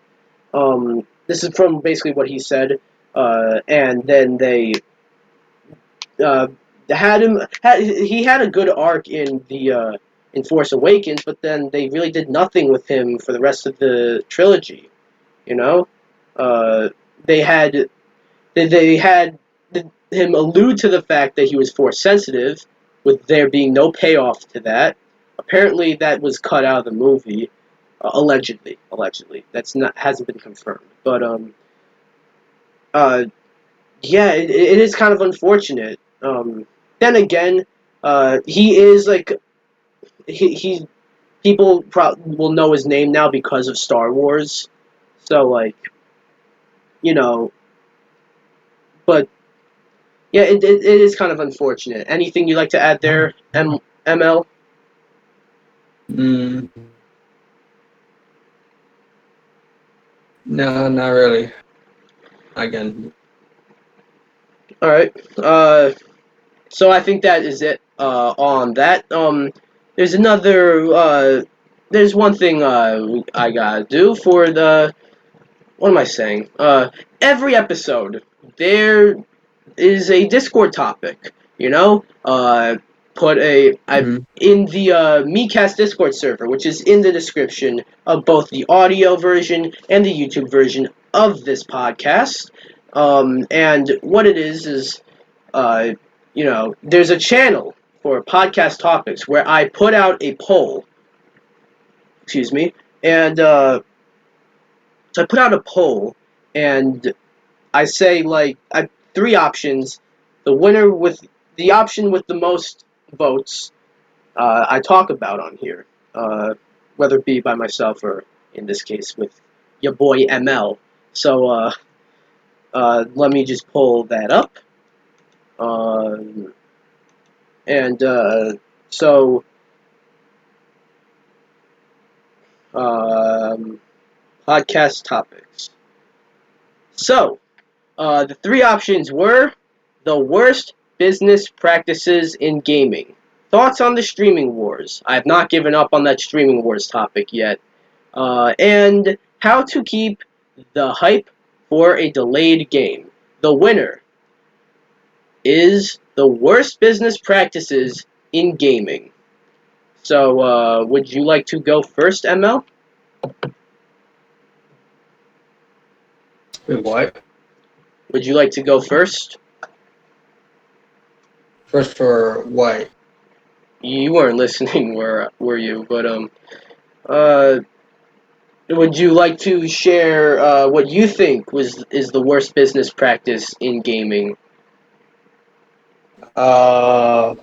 This is from basically what he said, and then they uh, had him. He had a good arc in Force Awakens, but then they really did nothing with him for the rest of the trilogy. You know, uh, they had they had him allude to the fact that he was Force sensitive, with there being no payoff to that. Apparently, that was cut out of the movie. Allegedly, that's not hasn't been confirmed. But uh, yeah, it is kind of unfortunate. Then again, he is like he people will know his name now because of Star Wars. So like you know, but yeah, it is kind of unfortunate. Anything you'd like to add there, ML? Mm, no, not really. Again, All right. So I think that is it on that. There's another. There's one thing I gotta do for the. What am I saying? Every episode there is a Discord topic. You know, put a I mm, in the MeCast Discord server, which is in the description of both the audio version and the YouTube version of this podcast. And what it is uh, there's a channel for podcast topics where I put out a poll. Excuse me, and so I put out a poll, and I say like I three options. The winner with the option with the most votes, I talk about on here, whether it be by myself or in this case with your boy ML. So let me just pull that up, and so um, podcast topics. So the three options were the worst business practices in gaming. Thoughts on the streaming wars? I have not given up on that streaming wars topic yet. And how to keep the hype for a delayed game. The winner is the worst business practices in gaming. So, would you like to go first, ML? wait, what? Would you like to go first? First for what? You weren't listening, were you? But uh, would you like to share what you think is the worst business practice in gaming? Uh,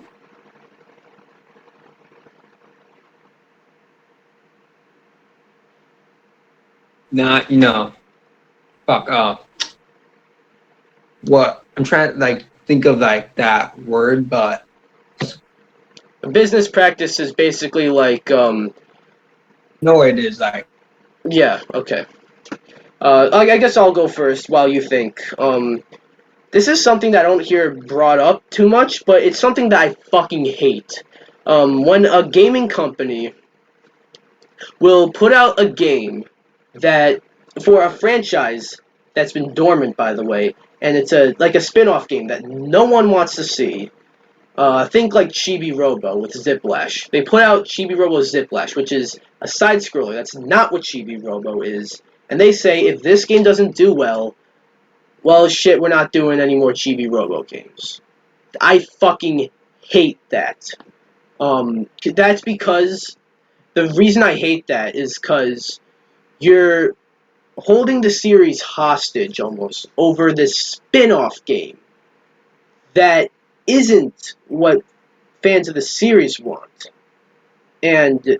not fuck. What I'm trying to like think of like that word, but A business practice is basically like no, it is like yeah, okay. I guess I'll go first while you think. This is something that I don't hear brought up too much, but it's something that I fucking hate. When a gaming company will put out a game that for a franchise that's been dormant, by the way, and it's a spin-off game that no one wants to see. Think like Chibi Robo with Ziplash. They put out Chibi Robo Ziplash, which is a side scroller. That's not what Chibi Robo is. And they say if this game doesn't do well, shit, we're not doing any more Chibi Robo games. I fucking hate that. That's because the reason I hate that is because you're holding the series hostage almost over this spin-off game that isn't what fans of the series want. And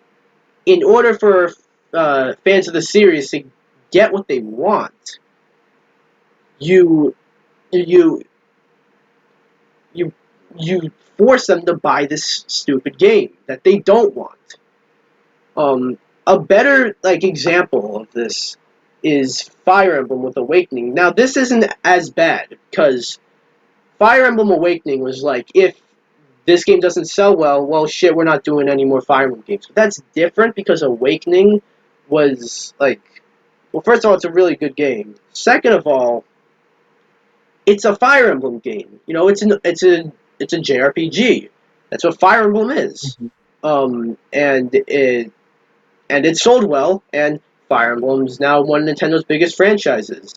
in order for fans of the series to get what they want, you you you you force them to buy this stupid game that they don't want. A better example of this is Fire Emblem with Awakening. Now this isn't as bad because Fire Emblem Awakening was like, if this game doesn't sell well shit, we're not doing any more Fire Emblem games. But that's different because Awakening was like, well, first of all, it's a really good game. Second of all, it's a Fire Emblem game. You know, it's a JRPG. That's what Fire Emblem is. Mhm. And it sold well, and Fire Emblem's now one of Nintendo's biggest franchises.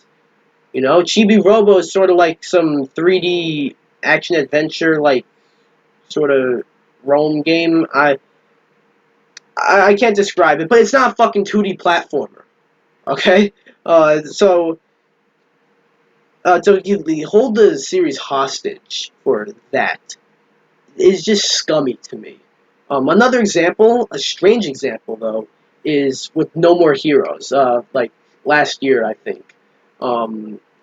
You know, Chibi Robo is sort of like some 3D action adventure, like sort of Rome game. I can't describe it, but it's not a fucking 2D platformer. Okay, so to hold the series hostage for that is just scummy to me. Another example, a strange example though, is with No More Heroes. Like last year, I think.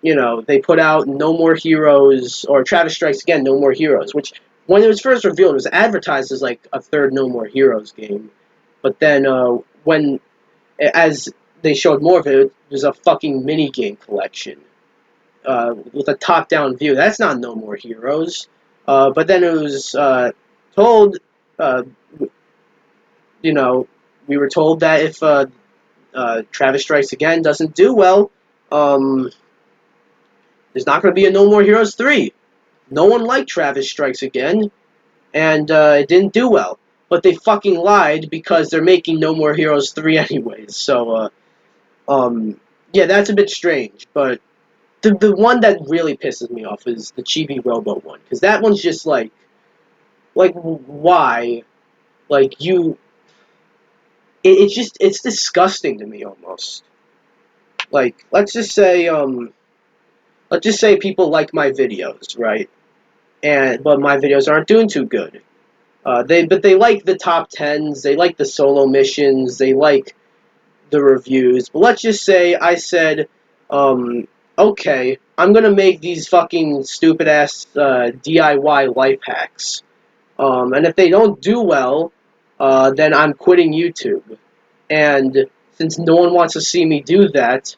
You know, they put out No More Heroes or Travis Strikes Again, No More Heroes, which when it was first revealed, it was advertised as like a third No More Heroes game. But then when as they showed more of it, it was a fucking mini game collection with a top-down view. That's not No More Heroes. But then it was told, uh, you know, we were told that if Travis Strikes Again doesn't do well, um, there's not going to be a No More Heroes 3. No one liked Travis Strikes Again, and it didn't do well. But they fucking lied because they're making No More Heroes 3 anyways. So, yeah, that's a bit strange. But the one that really pisses me off is the Chibi Robo one. Because that one's just like, why? Like, it's disgusting to me almost. Like, let's just say people like my videos, right? But my videos aren't doing too good. But they like the top tens, they like the solo missions, they like the reviews. But let's just say I said, okay, I'm gonna make these fucking stupid ass DIY life hacks. And if they don't do well, then I'm quitting YouTube. And since no one wants to see me do that,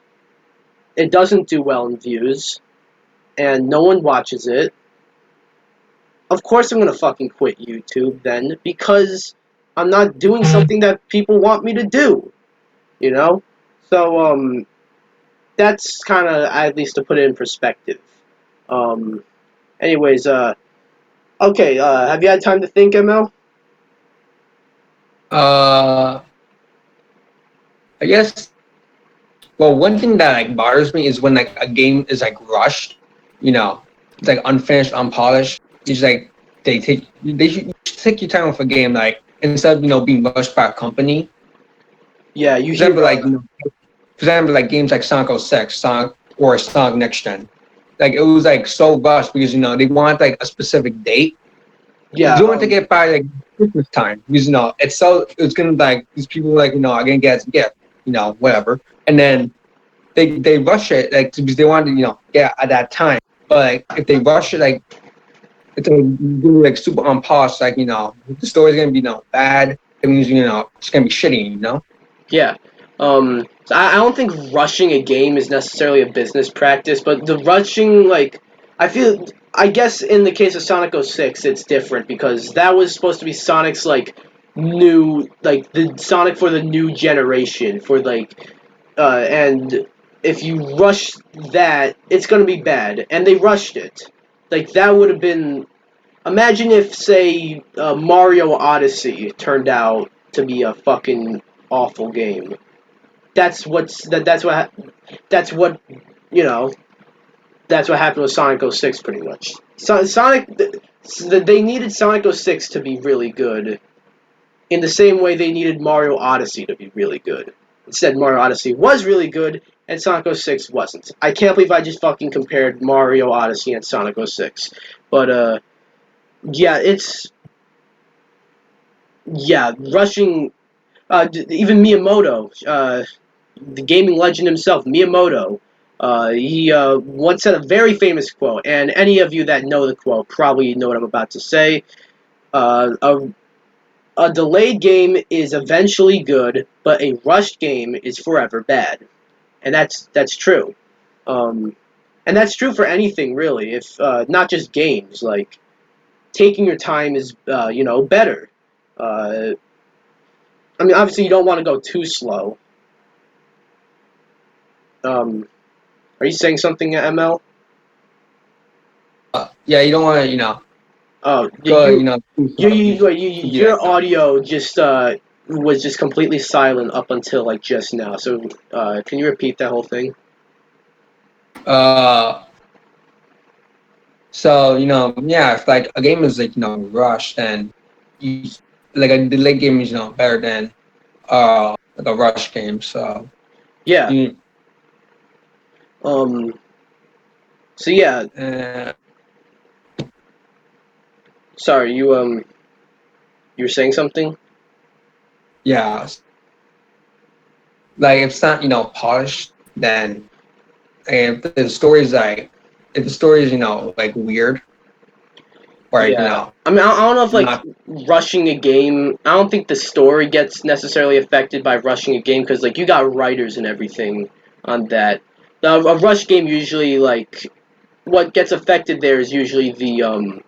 it doesn't do well in views, and no one watches it. Of course, I'm gonna fucking quit YouTube then because I'm not doing something that people want me to do. You know, so that's kind of at least to put it in perspective. Um, anyways, okay, have you had time to think, ML? Uh, I guess. Well, one thing that like bothers me is when like a game is like rushed. You know, it's like unfinished, unpolished. It's like they should take your time with a game like instead of being rushed by a company. Yeah, you For hear example, like games like Sonic 06, Sonic or Sonic Next Gen. Like it was like so rushed because they want like a specific date. yeah, You want to get by like Christmas time because it's gonna like these people like are gonna get whatever, and then they rush it like because they want to get at that time. But like if they rush it like it's gonna be like super unpolished, like the story's gonna be bad. It means it's gonna be shitty, yeah. I don't think rushing a game is necessarily a business practice, but the rushing, like, I guess in the case of Sonic 06, it's different because that was supposed to be Sonic's, like, the Sonic for the new generation, and if you rush that, it's gonna be bad, and they rushed it. Like, that would have been, imagine if, say, Mario Odyssey turned out to be a fucking awful game. That's what you know. That's what happened with Sonic 06, pretty much. They needed Sonic 06 to be really good, in the same way they needed Mario Odyssey to be really good. Instead, Mario Odyssey was really good, and Sonic 06 wasn't. I can't believe I just fucking compared Mario Odyssey and Sonic 06. But yeah, rushing. Even Miyamoto, the gaming legend himself, Miyamoto, he once said a very famous quote, and any of you that know the quote probably know what I'm about to say. Uh, a, a delayed game is eventually good, but a rushed game is forever bad, and that's true. Um, and that's true for anything really. If not just games, like taking your time is better. Uh, I mean, obviously you don't want to go too slow, Are you saying something, ML? Yeah, you don't want to, Oh, go, your audio just was just completely silent up until like just now. So can you repeat that whole thing? uh, so, yeah, if like a game is like, rushed, then you, like a delayed game is, better than like a rush game. So, Yeah. you, Um. So yeah. uh, Sorry, you were saying something. yeah, like if it's not, polished, then if the story is like, if the story is, like weird, or like, Yeah. I mean, I don't know if like not, rushing a game. I don't think the story gets necessarily affected by rushing a game because like you got writers and everything on that. A rush game usually like what gets affected there is usually the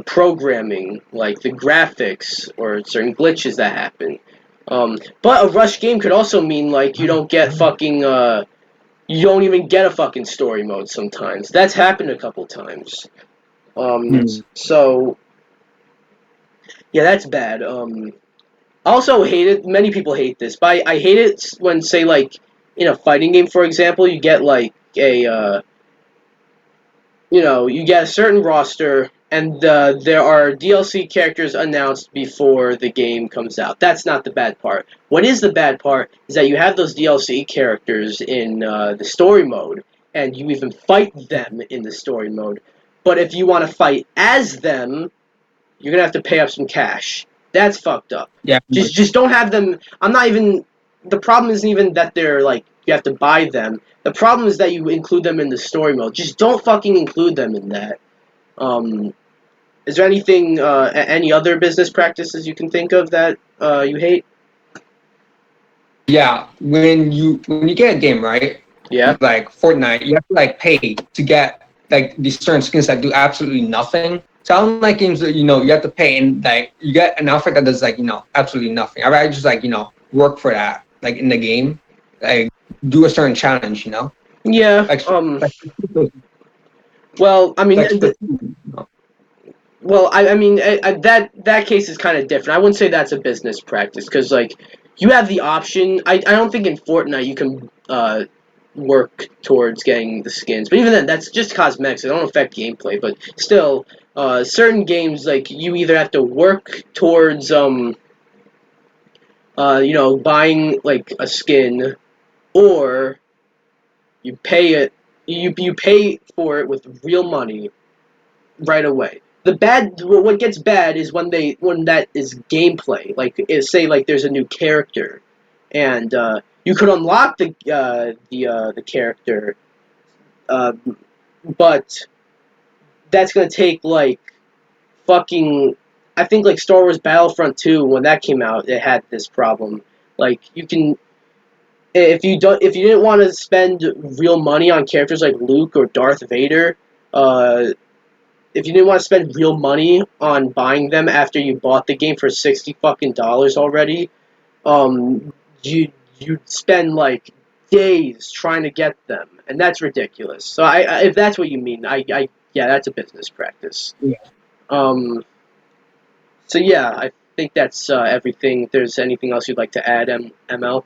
programming, like the graphics or certain glitches that happen. But a rush game could also mean like you don't get fucking you don't even get a fucking story mode sometimes. That's happened a couple times. hmm. So yeah, that's bad. I also hate it. Many people hate this, but I hate it when say like in a fighting game, for example, you get like a you get a certain roster, and there are DLC characters announced before the game comes out. That's not the bad part. What is the bad part is that you have those DLC characters in the story mode, and you even fight them in the story mode. But if you want to fight as them, you're gonna have to pay up some cash. That's fucked up. Yeah, Just don't have them. I'm not even. The problem isn't even that they're like you have to buy them. The problem is that you include them in the story mode. Just don't fucking include them in that. Um, is there anything, any other business practices you can think of that you hate? yeah. When you get a game, right, Yeah. like Fortnite, you have to like pay to get like these certain skins that do absolutely nothing. So I don't like games that you have to pay and like you get an outfit that does like absolutely nothing. I rather just like work for that like in the game, like do a certain challenge. Yeah. Like Well, I mean, like well, I mean that case is kind of different. I wouldn't say that's a business practice because like you have the option. I don't think in Fortnite you can work towards getting the skins, but even then, that's just cosmetics. It don't affect gameplay, but still, certain games like you either have to work towards buying like a skin, or you pay it. You pay for it with real money right away. What gets bad is when that is gameplay. Like say like there's a new character, and you could unlock the character, uh, but that's gonna take like fucking. I think like Star Wars Battlefront 2 when that came out, it had this problem. Like you can if you didn't want to spend real money on characters like Luke or Darth Vader, uh, if you didn't want to spend real money on buying them after you bought the game for $60 already, um, you you'd spend like days trying to get them, and that's ridiculous. So if that's what you mean, yeah, that's a business practice. yeah. Um, so yeah, I think that's everything. If there's anything else you'd like to add, ML?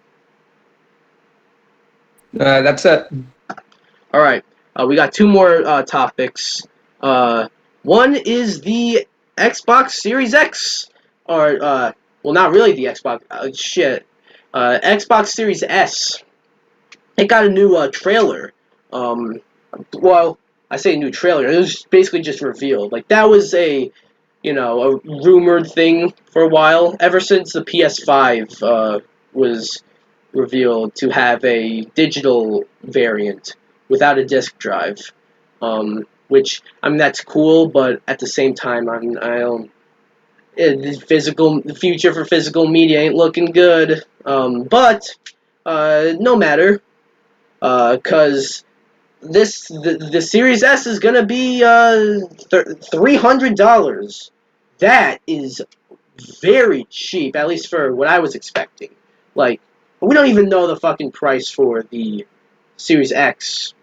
That's it. All right, we got two more topics. Uh, One is the Xbox Series X, or well, not really the Xbox. Shit, Xbox Series S. It got a new trailer. Um, well, I say new trailer. It was basically just revealed. Like that was a rumored thing for a while. Ever since the PS5 was revealed to have a digital variant without a disk drive. Which I mean that's cool, but at the same time I don't. The future for physical media ain't looking good. But no matter, because the Series S is gonna be $300. That is very cheap, at least for what I was expecting. Like, We don't even know the fucking price for the Series X,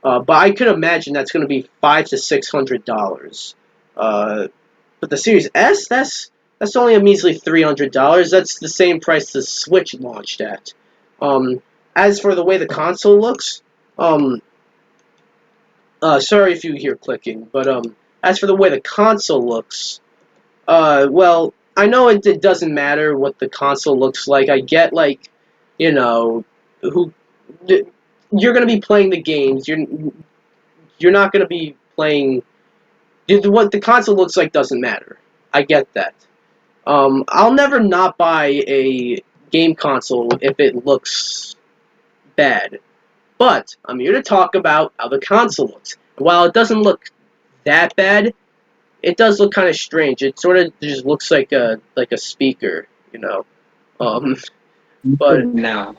but I could imagine that's going to be $500 to $600. But the Series S, that's only a measly $300. That's the same price the Switch launched at. Um, as for the way the console looks, um, sorry if you hear clicking, but as for the way the console looks, well, I know it doesn't matter what the console looks like. I get like, you know, who you're gonna be playing the games. You're not gonna be playing. What the console looks like doesn't matter. I get that. I'll never not buy a game console if it looks bad. But I'm here to talk about how the console looks. While it doesn't look that bad, it does look kind of strange. It sort of just looks like a speaker, you know. Um, but Now,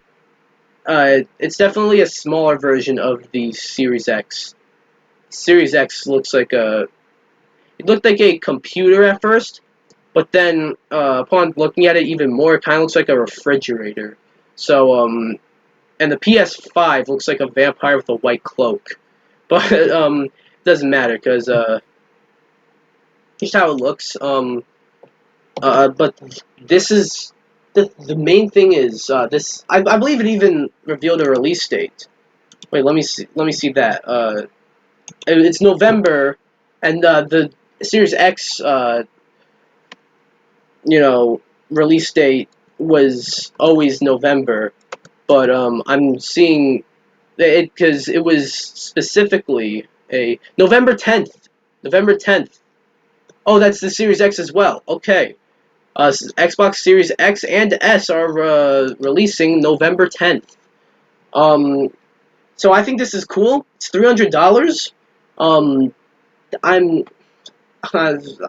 it's definitely a smaller version of the Series X. Series X looks like a it looked like a computer at first, but then upon looking at it even more, it kind of looks like a refrigerator. So and the PS5 looks like a vampire with a white cloak, but doesn't matter because just how it looks. But this is the main thing is this. I believe it even revealed a release date. Wait, let me see. Let me see that. It's November, and the Series X, release date was always November. But I'm seeing it because it was specifically a November 10th. November 10th. Oh, that's the Series X as well. Okay. Xbox Series X and S are releasing November 10th. Um, so I think this is cool. It's $300. Um, I'm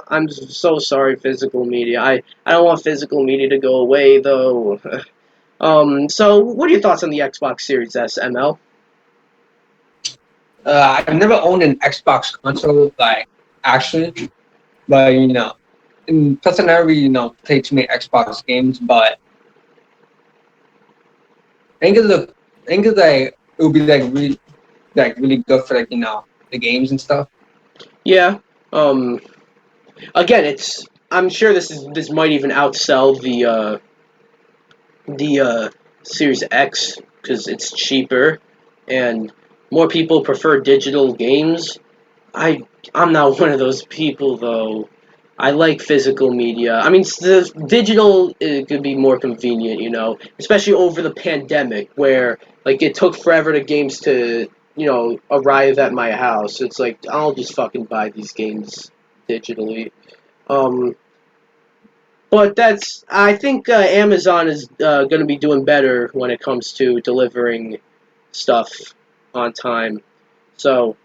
I'm so sorry, physical media. I don't want physical media to go away though. So what are your thoughts on the Xbox Series S, ML? I've never owned an Xbox console, like, actually, but and plus I never really, played too many Xbox games. But I think it's like it would be like really good for, like, the games and stuff. Yeah. Um, Again, it's I'm sure this might even outsell the Series X because it's cheaper and more people prefer digital games. I I'm not one of those people though. I like physical media. I mean, the digital it could be more convenient, especially over the pandemic where like it took forever to games to arrive at my house. It's like I'll just fucking buy these games digitally. Um, but I think Amazon is going to be doing better when it comes to delivering stuff on time. So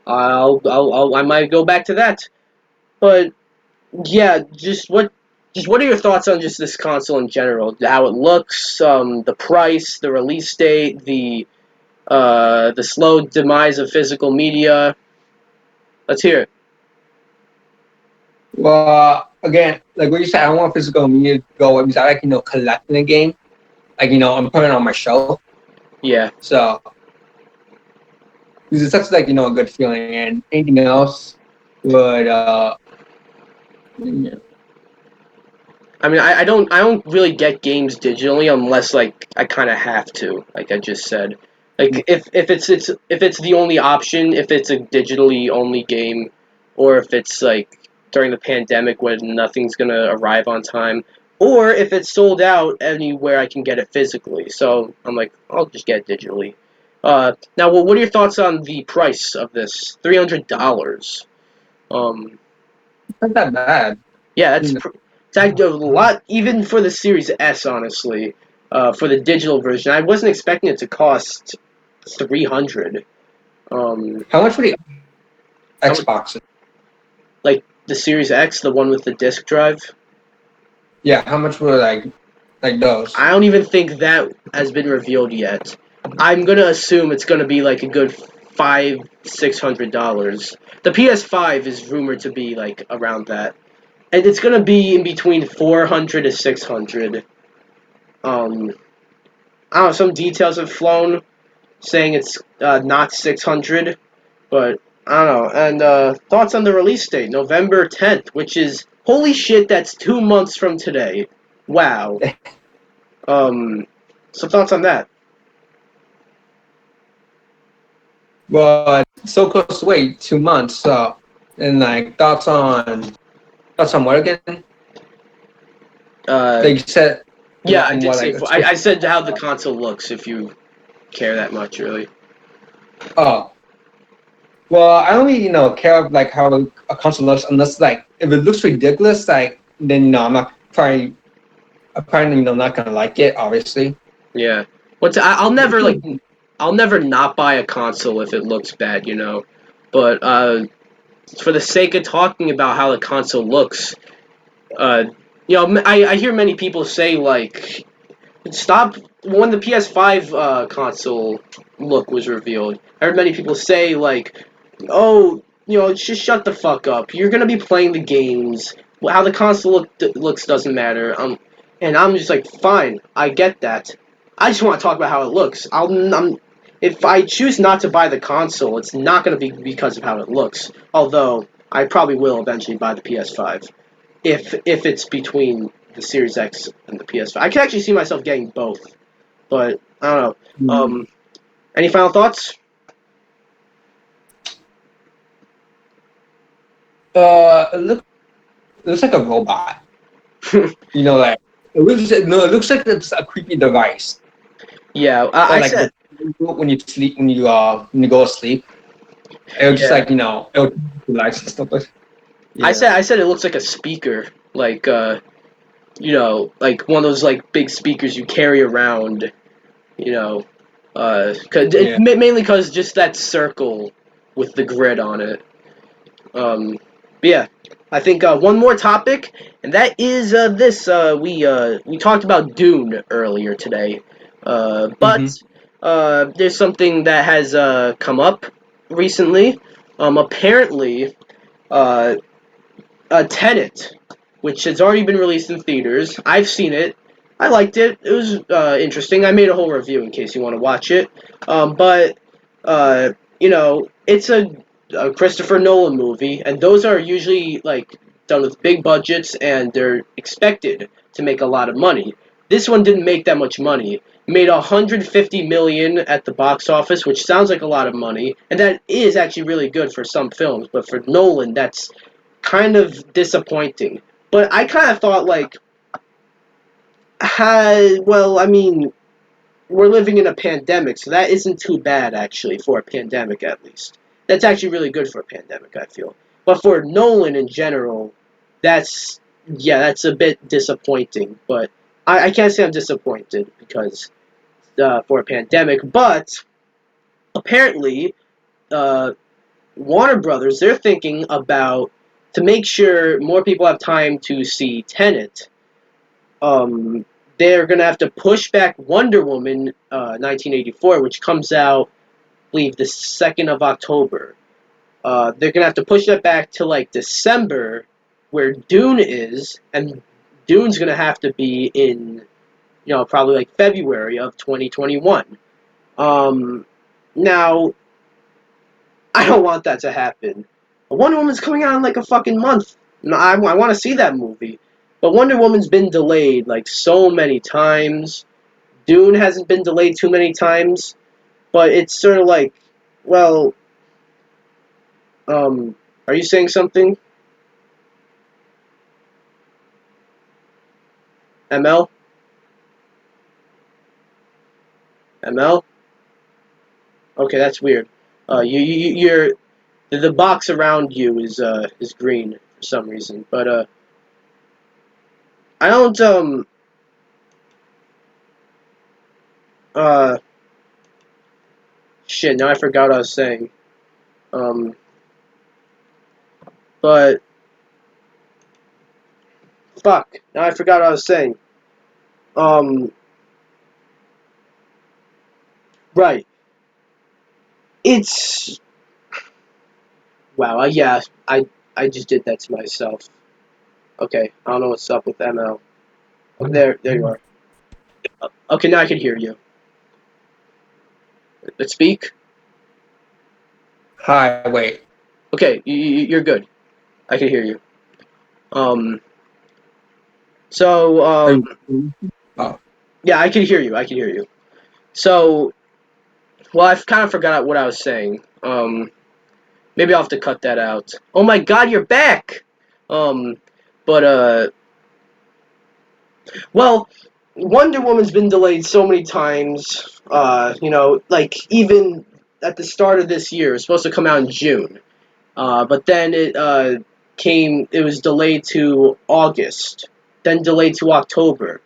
I might go back to that. But yeah, just what are your thoughts on just this console in general? How it looks, the price, the release date, the slow demise of physical media. Let's hear it. Well, again, like what you said, I don't want physical media to go away because I like, collecting a game. Like, I'm putting it on my shelf. Yeah. So, because it's such, like, a good feeling. And anything else would, yeah. I don't really get games digitally unless like I kind of have to, like I just said. Like if it's the only option, if it's a digitally only game, or if it's like during the pandemic when nothing's gonna arrive on time, or if it's sold out anywhere I can get it physically. So I'm like, I'll just get it digitally. Now, what are your thoughts on the price of this? $300. Um, Not that bad. yeah, You know, it's actually a lot, even for the Series S, honestly. For the digital version, I wasn't expecting it to cost 300. Um, how much for the how much, Xbox? like the Series X, the one with the disc drive. Yeah, how much were, like those? I don't even think that has been revealed yet. I'm gonna assume it's gonna be like a good $600. The PS5 is rumored to be like around that, and it's gonna be in between 400 to 600. Um, I don't know, some details have flown saying it's not 600, but I don't know. And thoughts on the release date, November 10th, which is holy shit. That's 2 months from today. Wow. So thoughts on that? But so close to wait 2 months. So, and like thoughts on what again? Uh, Like you said, yeah, I on did what say. like I said how the console looks. If you care that much, really. oh well, I don't really care like how a console looks unless like if it looks ridiculous, like then I'm probably not gonna like it, obviously. Yeah. I'll never like. I'll never not buy a console if it looks bad, you know. But for the sake of talking about how the console looks, uh, I hear many people say like, stop when the PS5 console look was revealed. I heard many people say like, oh, just shut the fuck up. You're gonna be playing the games. How the console looks doesn't matter. And I'm just like, fine, I get that. I just want to talk about how it looks. If I choose not to buy the console, it's not gonna be because of how it looks. Although I probably will eventually buy the PS5 if it's between the Series X and the PS5. I can actually see myself getting both, but I don't know. Any final thoughts? It looks like a robot. Like it looks like it's a creepy device. Yeah, Or I like said. when you sleep when you go to sleep, it'll just Yeah, like it'll relax and stuff like yeah. I said it looks like a speaker, like like one of those like big speakers you carry around. You know, Yeah. mainly because just that circle with the grid on it. Um, but yeah, I think one more topic, and that is this. We talked about Dune earlier today, but Mm-hmm. there's something that has come up recently. Apparently, uh, a Tenet, which has already been released in theaters. I've seen it. I liked it. It was interesting. I made a whole review in case you want to watch it. But it's a Christopher Nolan movie, and those are usually like done with big budgets, and they're expected to make a lot of money. This one didn't make that much money. Made 150 million at the box office, which sounds like a lot of money, and that is actually really good for some films. But for Nolan, that's kind of disappointing. But I kind of thought like, well, I mean, we're living in a pandemic, so that isn't too bad actually for a pandemic at least. That's actually really good for a pandemic, I feel. But for Nolan in general, that's that's a bit disappointing. But I can't say I'm disappointed because for a pandemic. But apparently, uh, Warner Brothers, they're thinking about to make sure more people have time to see Tenet. Um, they're gonna have to push back Wonder Woman 1984, which comes out, I believe, the 2nd of October. They're gonna have to push that back to like December, where Dune is, and Dune's gonna have to be in, probably like February of 2021. Um, Now, I don't want that to happen. Wonder Woman's coming out in like a fucking month. No, I want to see that movie. But Wonder Woman's been delayed like so many times. Dune hasn't been delayed too many times. But it's sort of like, well, um, are you saying something, ML? ML? Okay, that's weird. You're the box around you is green for some reason. But I don't uh shit. Now I forgot what I was saying. Um, but fuck. Now I forgot what I was saying. Um, right. It's wow. Yeah, I just did that to myself. Okay, I don't know what's up with ML. Oh, there you are. Okay, now I can hear you. Speak. Hi, wait. Okay, you're good. I can hear you. Um. So Are you? Oh, yeah, I can hear you. I can hear you. So well, I've kind of forgot what I was saying. Maybe I'll have to cut that out. Oh my God, you're back. Um, but well, Wonder Woman's been delayed so many times. Like even at the start of this year, it was supposed to come out in June. But then it was delayed to August, then delayed to October.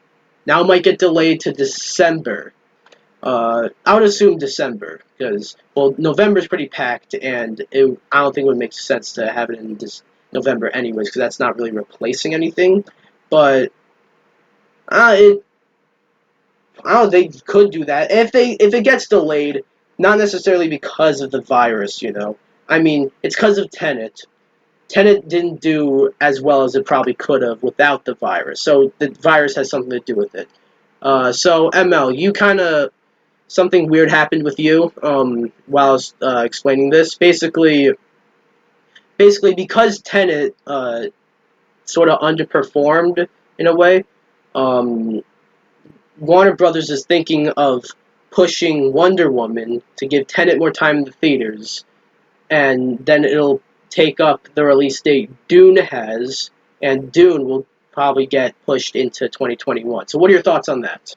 Now it might get delayed to December. I would assume December because well, November's pretty packed, and I don't think it would make sense to have it in this November anyways because that's not really replacing anything. But it oh, they could do that if it gets delayed, not necessarily because of the virus. I mean, it's because of Tenet. Tenet didn't do as well as it probably could have without the virus, so the virus has something to do with it. So ML, you kind of something weird happened with you while I was explaining this. Basically, because Tenet sort of underperformed in a way. Um, Warner Brothers is thinking of pushing Wonder Woman to give Tenet more time in the theaters, and then it'll take up the release date Dune has, and Dune will probably get pushed into 2021. So, what are your thoughts on that?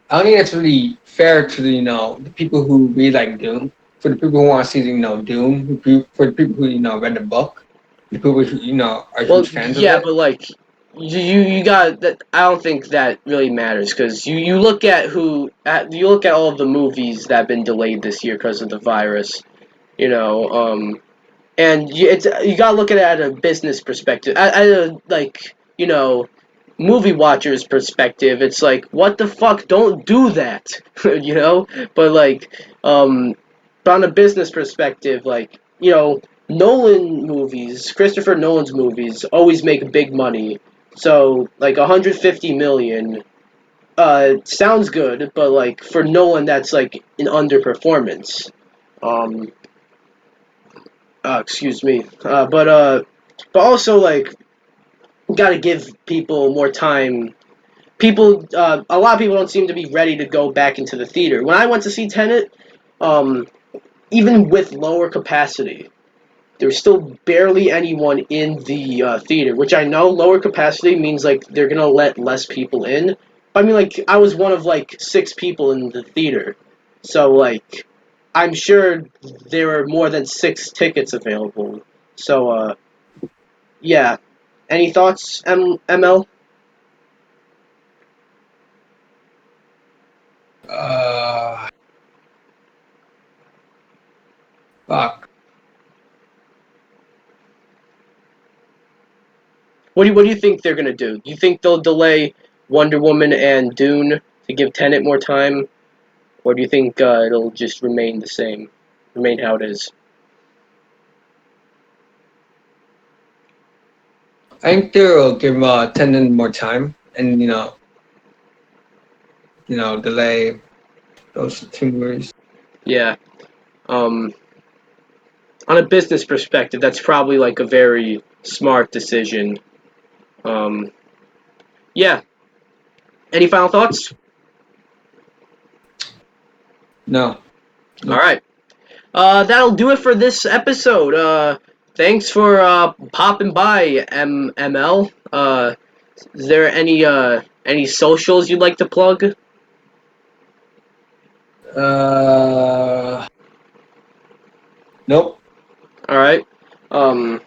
I don't think that's really fair to the people who really like Doom. For the people who want to see Doom, for the people who read the book, the people who are Well, huge fans of yeah, it. but like you got that. I don't think that really matters because you look at you look at all of the movies that have been delayed this year because of the virus. You know, and you gotta look at it at a business perspective. At a movie watcher's perspective, it's like what the fuck, don't do that, But um, but on a business perspective, Nolan movies, Christopher Nolan's movies always make big money. So 150 million sounds good, but for Nolan that's like an underperformance. Um, excuse me. But also got to give people more time. A lot of people don't seem to be ready to go back into the theater. When I went to see Tenet, um, even with lower capacity, there was still barely anyone in the theater. Which I know lower capacity means they're gonna let less people in. I mean, I was one of 6 people in the theater, so I'm sure there were more than 6 tickets available. So yeah. Any thoughts, ML? Uh, Fuck. What do you think they're gonna do? Do you think they'll delay Wonder Woman and Dune to give Tenet more time, or do you think it'll just remain the same, remain how it is? I think they'll give Tendon more time and delay those 2 movies. Yeah. Um, on a business perspective, that's probably a very smart decision. Um, yeah. Any final thoughts? No, All no. right. That'll do it for this episode. Thanks for popping by, ML. Is there any socials you'd like to plug? Uh, nope. All right. Um,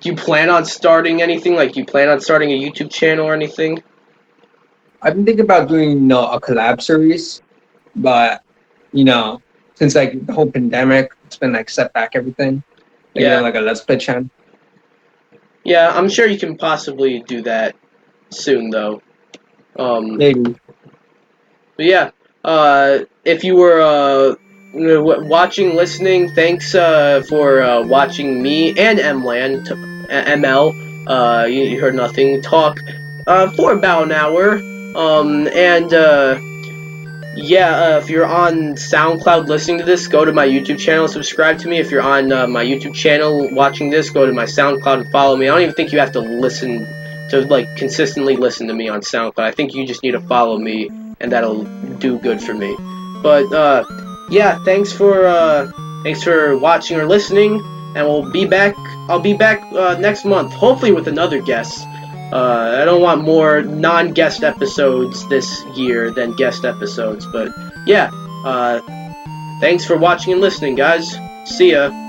do you plan on starting anything? You plan on starting a YouTube channel or anything? I've been thinking about doing a collab series, but since the whole pandemic, it's been set back everything. Yeah. A let's play channel. Yeah, I'm sure you can possibly do that soon, though. Um, Maybe. but yeah, if you were watching, listening, thanks for watching me and ML. You heard nothing talk for about an hour. And yeah, if you're on SoundCloud listening to this, go to my YouTube channel, subscribe to me. If you're on my YouTube channel watching this, go to my SoundCloud and follow me. I don't even think you have to listen to, like, consistently listen to me on SoundCloud. I think you just need to follow me, and that'll do good for me. But yeah, thanks for watching or listening, and we'll be back. I'll be back next month, hopefully with another guest. I don't want more non-guest episodes this year than guest episodes, but yeah, thanks for watching and listening, guys. See ya.